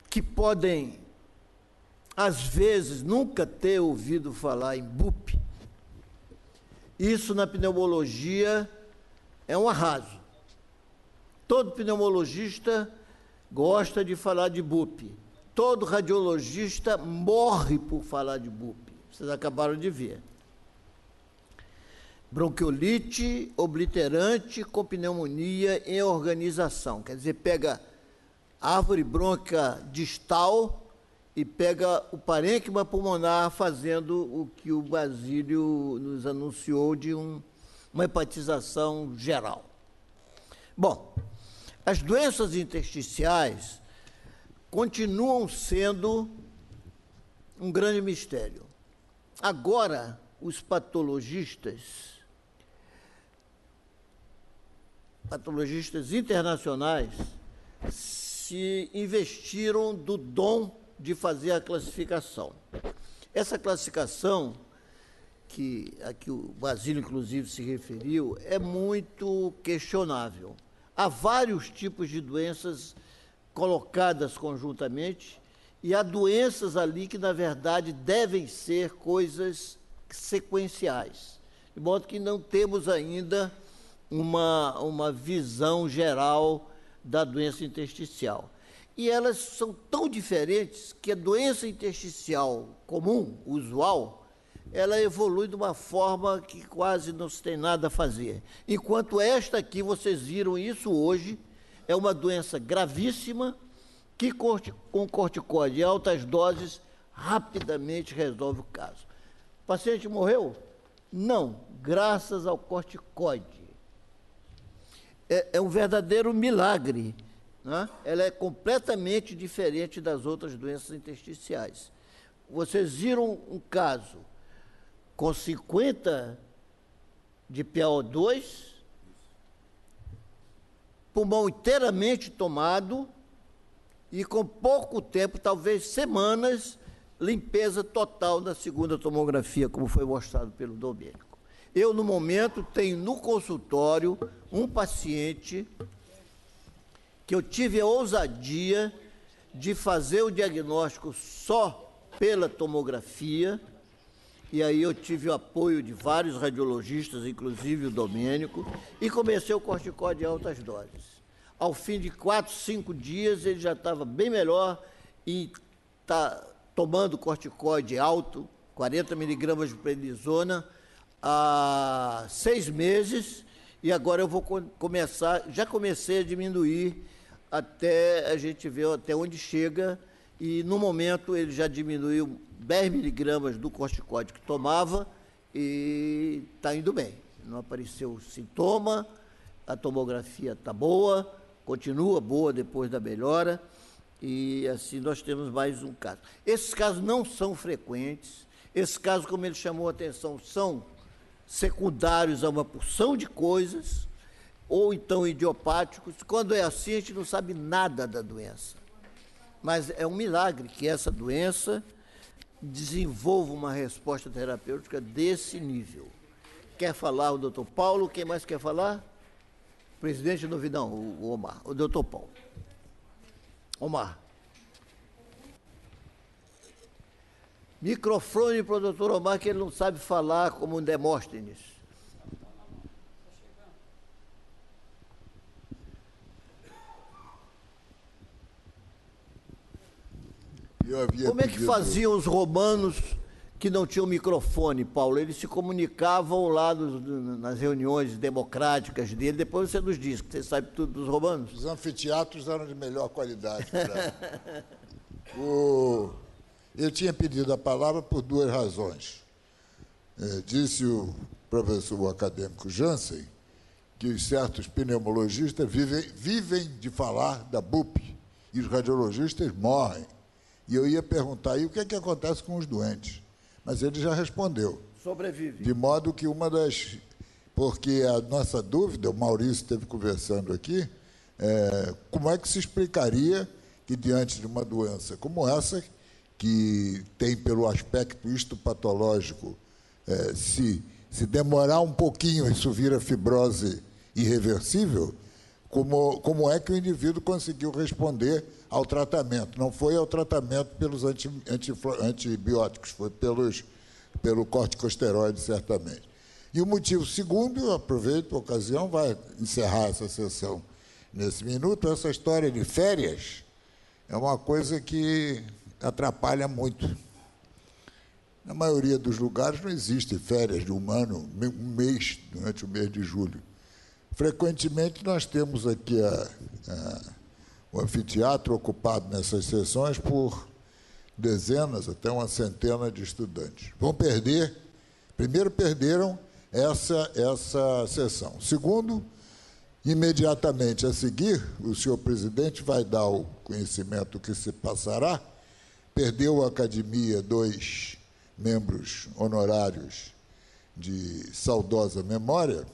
que podem, às vezes, nunca ter ouvido falar em BUP, isso na pneumologia é um arraso. Todo pneumologista gosta de falar de BUP. Todo radiologista morre por falar de BUP. Vocês acabaram de ver. Bronquiolite obliterante com pneumonia em organização. Quer dizer, pega árvore brônquica distal e pega o parênquima pulmonar, fazendo o que o Basílio nos anunciou de uma hepatização geral. Bom, as doenças intersticiais continuam sendo um grande mistério. Agora, os patologistas internacionais se investiram do dom de fazer a classificação. Essa classificação, a que o Basílio, inclusive, se referiu, é muito questionável. Há vários tipos de doenças colocadas conjuntamente, e há doenças ali que, na verdade, devem ser coisas sequenciais, de modo que não temos ainda uma visão geral da doença intersticial. E elas são tão diferentes que a doença intersticial comum, usual, ela evolui de uma forma que quase não se tem nada a fazer. Enquanto esta aqui, vocês viram isso hoje, é uma doença gravíssima que com corticóide em altas doses rapidamente resolve o caso. paciente morreu? Não, graças ao corticoide. É um verdadeiro milagre, né? Ela é completamente diferente das outras doenças intersticiais. Vocês viram um caso com 50 de PaO2, pulmão inteiramente tomado e com pouco tempo, talvez semanas, limpeza total da segunda tomografia, como foi mostrado pelo Domênico. Eu, no momento, tenho no consultório um paciente que eu tive a ousadia de fazer o diagnóstico só pela tomografia, e aí eu tive o apoio de vários radiologistas, inclusive o Domênico, e comecei o corticóide em altas doses. Ao fim de 4, 5 dias, ele já estava bem melhor e está tomando corticóide alto, 40 miligramas de prednisona, há 6 meses, e agora eu vou começar, já comecei a diminuir até a gente ver até onde chega, e no momento ele já diminuiu 10 miligramas do corticóide que tomava e está indo bem. Não apareceu sintoma, a tomografia está boa, continua boa depois da melhora, e assim nós temos mais um caso. Esses casos não são frequentes, esses casos, como ele chamou a atenção, são secundários a uma porção de coisas, ou então idiopáticos. Quando é assim, a gente não sabe nada da doença. Mas é um milagre que essa doença desenvolva uma resposta terapêutica desse nível. Quer falar o doutor Paulo? Quem mais quer falar? Presidente do Vidão, o Omar, o doutor Paulo. Omar. Microfone para o doutor Omar, que ele não sabe falar como um Demóstenes. Como é que faziam os romanos que não tinham microfone, Paulo? Eles se comunicavam lá nas reuniões democráticas dele. Depois você nos diz, que você sabe tudo dos romanos. Os anfiteatros eram de melhor qualidade. Eu tinha pedido a palavra por 2 razões. Disse o professor acadêmico Jansen que certos pneumologistas vivem de falar da BUP e os radiologistas morrem. E eu ia perguntar aí o que é que acontece com os doentes. Mas ele já respondeu. Sobrevive. De modo que uma das... Porque a nossa dúvida, o Maurício esteve conversando aqui, como é que se explicaria que, diante de uma doença como essa, que tem pelo aspecto histopatológico, se demorar um pouquinho, isso vira fibrose irreversível, como é que o indivíduo conseguiu responder ao tratamento? Não foi ao tratamento pelos antibióticos, foi pelo corticosteroide, certamente. E o motivo segundo, eu aproveito a ocasião, vai encerrar essa sessão nesse minuto, essa história de férias é uma coisa que atrapalha muito. Na maioria dos lugares não existe férias de um ano, um mês, durante o mês de julho. Frequentemente, nós temos aqui o anfiteatro ocupado nessas sessões por dezenas, até uma centena de estudantes. Vão perder, primeiro perderam essa sessão. Segundo, imediatamente a seguir, o senhor presidente vai dar o conhecimento que se passará. Perdeu a academia 2 membros honorários de saudosa memória,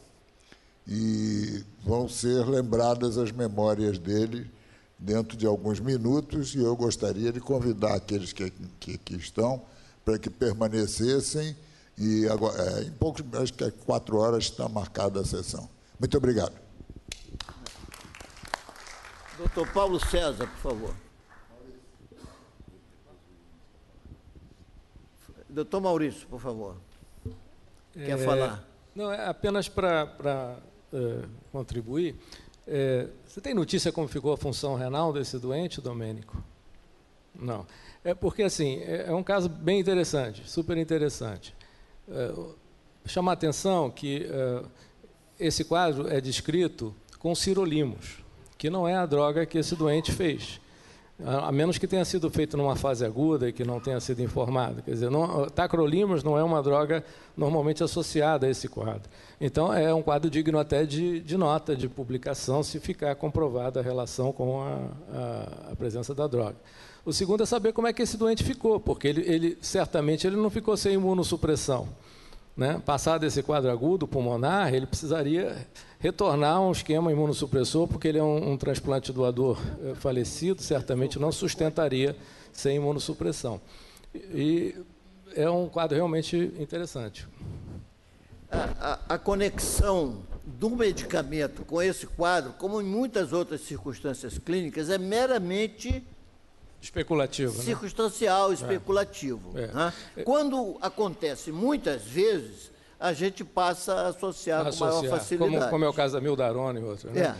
e vão ser lembradas as memórias dele dentro de alguns minutos, e eu gostaria de convidar aqueles que estão para que permanecessem, e agora, em poucos, acho que 4 horas está marcada a sessão. Muito obrigado. Doutor Paulo César, por favor. Doutor Maurício, por favor. Quer falar? Não, é apenas para contribuir. Você tem notícia como ficou a função renal desse doente, Domênico? Não. É porque, assim, é um caso bem interessante, super interessante. Chama a atenção que esse quadro é descrito com sirolimus, que não é a droga que esse doente fez. a menos que tenha sido feito numa fase aguda e que não tenha sido informado. Quer dizer, tacrolimus não é uma droga normalmente associada a esse quadro. Então, é um quadro digno até de nota, de publicação, se ficar comprovada a relação com a presença da droga. O segundo é saber como é que esse doente ficou, porque ele certamente ele não ficou sem imunossupressão. Né? Passado esse quadro agudo pulmonar, ele precisaria retornar a um esquema imunossupressor, porque ele é um transplante doador falecido, certamente não sustentaria sem imunossupressão. E é um quadro realmente interessante. A conexão do medicamento com esse quadro, como em muitas outras circunstâncias clínicas, é meramente especulativo, circunstancial, especulativo. Né? Quando acontece muitas vezes, a gente passa a associar com maior facilidade. Como é o caso da mildarona e outra. Né?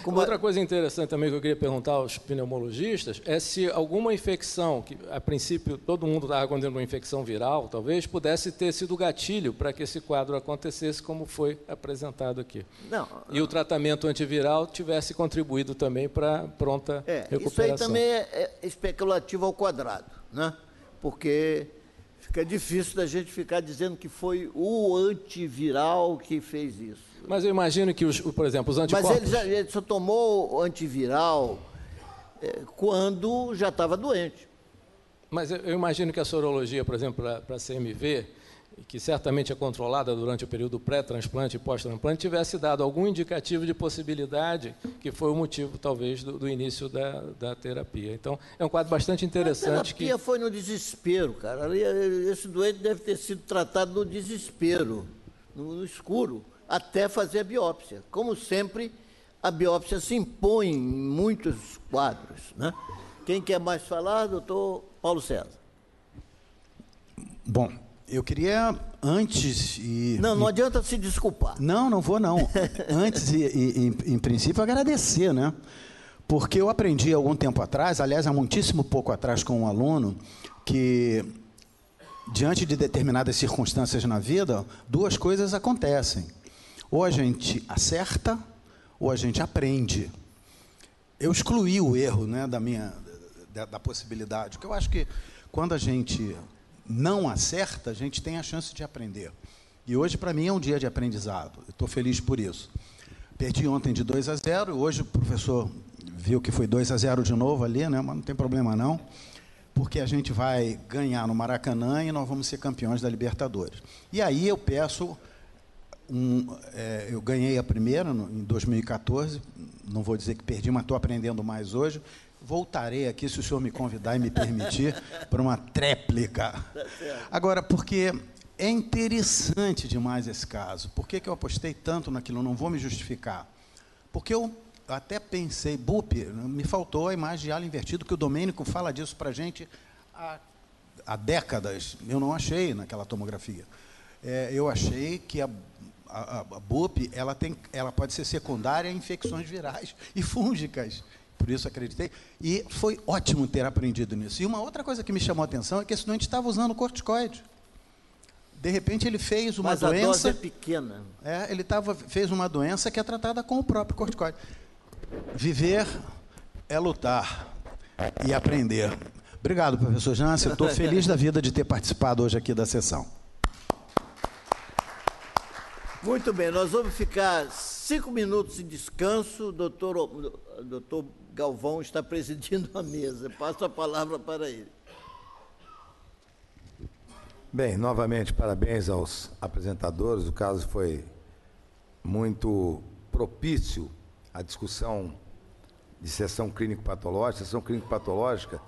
Outra coisa interessante também que eu queria perguntar aos pneumologistas é se alguma infecção, que a princípio todo mundo estava contendo uma infecção viral, talvez pudesse ter sido gatilho para que esse quadro acontecesse como foi apresentado aqui. E o tratamento antiviral tivesse contribuído também para pronta recuperação. Isso aí também é especulativo ao quadrado, né? Porque fica difícil da gente ficar dizendo que foi o antiviral que fez isso. Mas eu imagino que, por exemplo, os anticorpos... Mas ele só tomou o antiviral quando já estava doente. Mas eu imagino que a sorologia, por exemplo, para CMV, que certamente é controlada durante o período pré-transplante e pós-transplante, tivesse dado algum indicativo de possibilidade, que foi o motivo, talvez, do início da terapia. Então, é um quadro bastante interessante. A terapia foi no desespero, cara. Esse doente deve ter sido tratado no desespero, no escuro, até fazer a biópsia. Como sempre, a biópsia se impõe em muitos quadros, né? Quem quer mais falar? Doutor Paulo César. Bom, eu queria, antes... Não adianta se desculpar. Não vou, não. Antes, em princípio, agradecer, né? Porque eu aprendi algum tempo atrás, aliás, há muitíssimo pouco atrás, com um aluno, que, diante de determinadas circunstâncias na vida, duas coisas acontecem. Ou a gente acerta, ou a gente aprende. Eu excluí o erro, né, da possibilidade, porque eu acho que quando a gente não acerta, a gente tem a chance de aprender. E hoje, para mim, é um dia de aprendizado. Eu estou feliz por isso. Perdi ontem de 2-0, hoje o professor viu que foi 2-0 de novo ali, né? Mas não tem problema não, porque a gente vai ganhar no Maracanã e nós vamos ser campeões da Libertadores. E aí eu peço, eu ganhei a primeira em 2014, não vou dizer que perdi, mas estou aprendendo mais hoje. Voltarei aqui, se o senhor me convidar e me permitir, para uma tréplica. Agora, porque é interessante demais esse caso. Por que eu apostei tanto naquilo? Não vou me justificar. Porque eu até pensei, BUP, me faltou a imagem de ala invertido, que o Domênico fala disso para a gente há décadas. Eu não achei naquela tomografia. Eu achei que a BUP ela pode ser secundária a infecções virais e fúngicas. Por isso acreditei. E foi ótimo ter aprendido nisso. E uma outra coisa que me chamou a atenção é que esse doente estava usando corticoide. De repente, ele fez uma doença... Mas a dose é pequena. Ele fez uma doença que é tratada com o próprio corticoide. Viver é lutar e aprender. Obrigado, professor Jansen. Estou feliz da vida de ter participado hoje aqui da sessão. Muito bem, nós vamos ficar 5 minutos de descanso. Doutor Galvão está presidindo a mesa. Passo a palavra para ele. Bem, novamente, parabéns aos apresentadores. O caso foi muito propício à discussão de sessão clínico-patológica. Sessão clínico-patológica,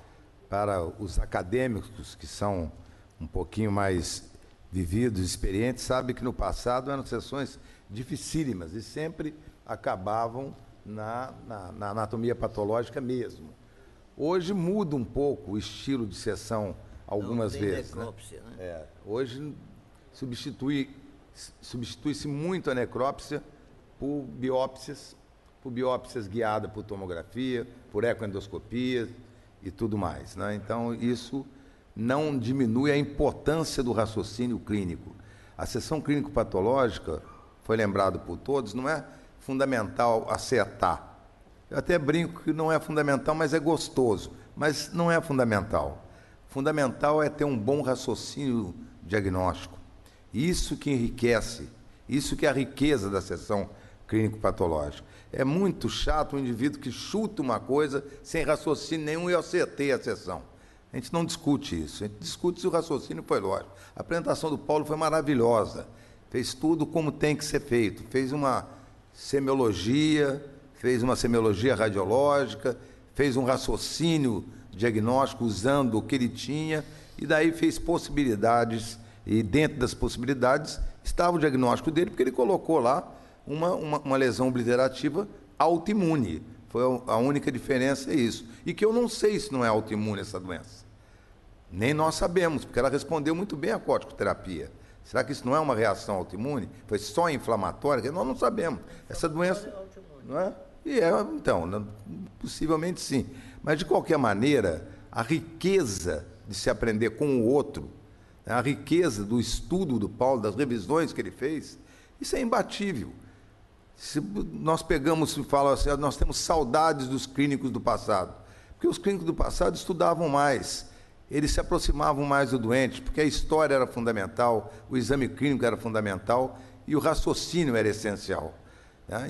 para os acadêmicos que são um pouquinho mais vividos, experientes, sabem que no passado eram sessões dificílimas e sempre acabavam na anatomia patológica mesmo. Hoje muda um pouco o estilo de sessão algumas vezes. Necrópsia, né? Hoje substitui-se muito a necrópsia por biópsias guiadas por tomografia, por ecoendoscopia e tudo mais, né? Então, isso não diminui a importância do raciocínio clínico. A sessão clínico-patológica, foi lembrado por todos, não é fundamental acertar. Eu até brinco que não é fundamental, mas é gostoso. mas não é fundamental. Fundamental é ter um bom raciocínio diagnóstico. Isso que enriquece, isso que é a riqueza da sessão clínico-patológica. É muito chato o indivíduo que chuta uma coisa sem raciocínio nenhum e eu acertei a sessão. A gente não discute isso, a gente discute se o raciocínio foi lógico. A apresentação do Paulo foi maravilhosa, fez tudo como tem que ser feito, fez uma semiologia radiológica, fez um raciocínio diagnóstico usando o que ele tinha, e daí fez possibilidades, e dentro das possibilidades estava o diagnóstico dele, porque ele colocou lá uma lesão obliterativa autoimune. Foi a única diferença, é isso. E que eu não sei se não é autoimune essa doença. Nem nós sabemos, porque ela respondeu muito bem à corticoterapia. Será que isso não é uma reação autoimune? Foi só inflamatória? Nós não sabemos. Essa doença... Não é? Então, possivelmente sim. Mas, de qualquer maneira, a riqueza de se aprender com o outro, a riqueza do estudo do Paulo, das revisões que ele fez, isso é imbatível. Se nós pegamos e falamos assim, nós temos saudades dos clínicos do passado, porque os clínicos do passado estudavam mais, eles se aproximavam mais do doente, porque a história era fundamental, o exame clínico era fundamental e o raciocínio era essencial.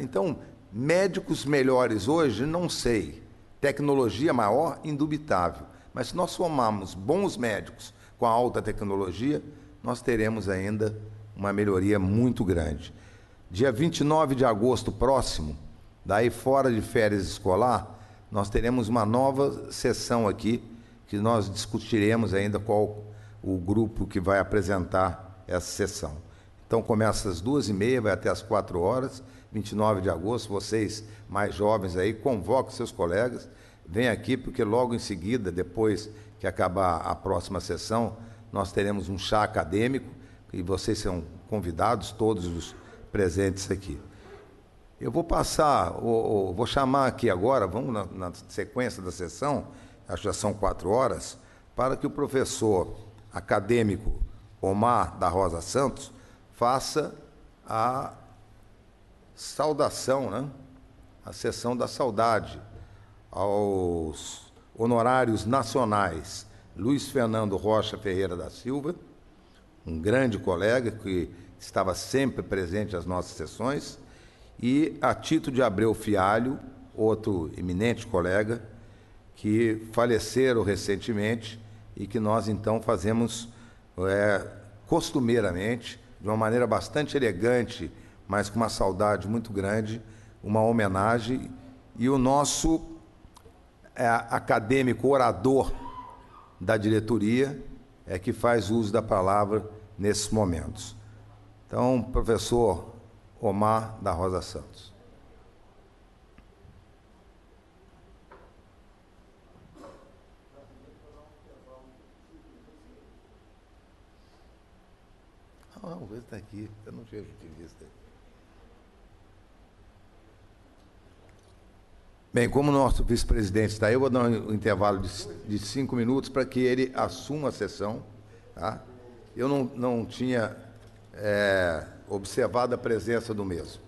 Então, médicos melhores hoje, não sei. Tecnologia maior, indubitável. Mas se nós somarmos bons médicos com a alta tecnologia, nós teremos ainda uma melhoria muito grande. Dia 29 de agosto próximo, daí fora de férias escolar, nós teremos uma nova sessão aqui, que nós discutiremos ainda qual o grupo que vai apresentar essa sessão. Então, começa às 2h30, vai até às 4 horas, 29 de agosto, vocês mais jovens aí, convoquem seus colegas, vem aqui, porque logo em seguida, depois que acabar a próxima sessão, nós teremos um chá acadêmico, e vocês são convidados, todos os presentes aqui. Eu vou passar, vou chamar aqui agora, vamos na sequência da sessão, acho que já são 4 horas, para que o professor acadêmico Omar da Rosa Santos faça a saudação, né? A sessão da saudade aos honorários nacionais Luiz Fernando Rocha Ferreira da Silva, um grande colega que estava sempre presente às nossas sessões, e a Tito de Abreu Fialho, outro eminente colega, que faleceram recentemente e que nós, então, fazemos costumeiramente, de uma maneira bastante elegante, mas com uma saudade muito grande, uma homenagem, e o nosso acadêmico orador da diretoria é que faz uso da palavra nesses momentos. Então, professor Omar da Rosa Santos. Vou ver se está aqui, eu não tinha visto. Bem, como o nosso vice-presidente está aí, eu vou dar um intervalo de 5 minutos para que ele assuma a sessão. Tá? Eu não tinha observado a presença do mesmo.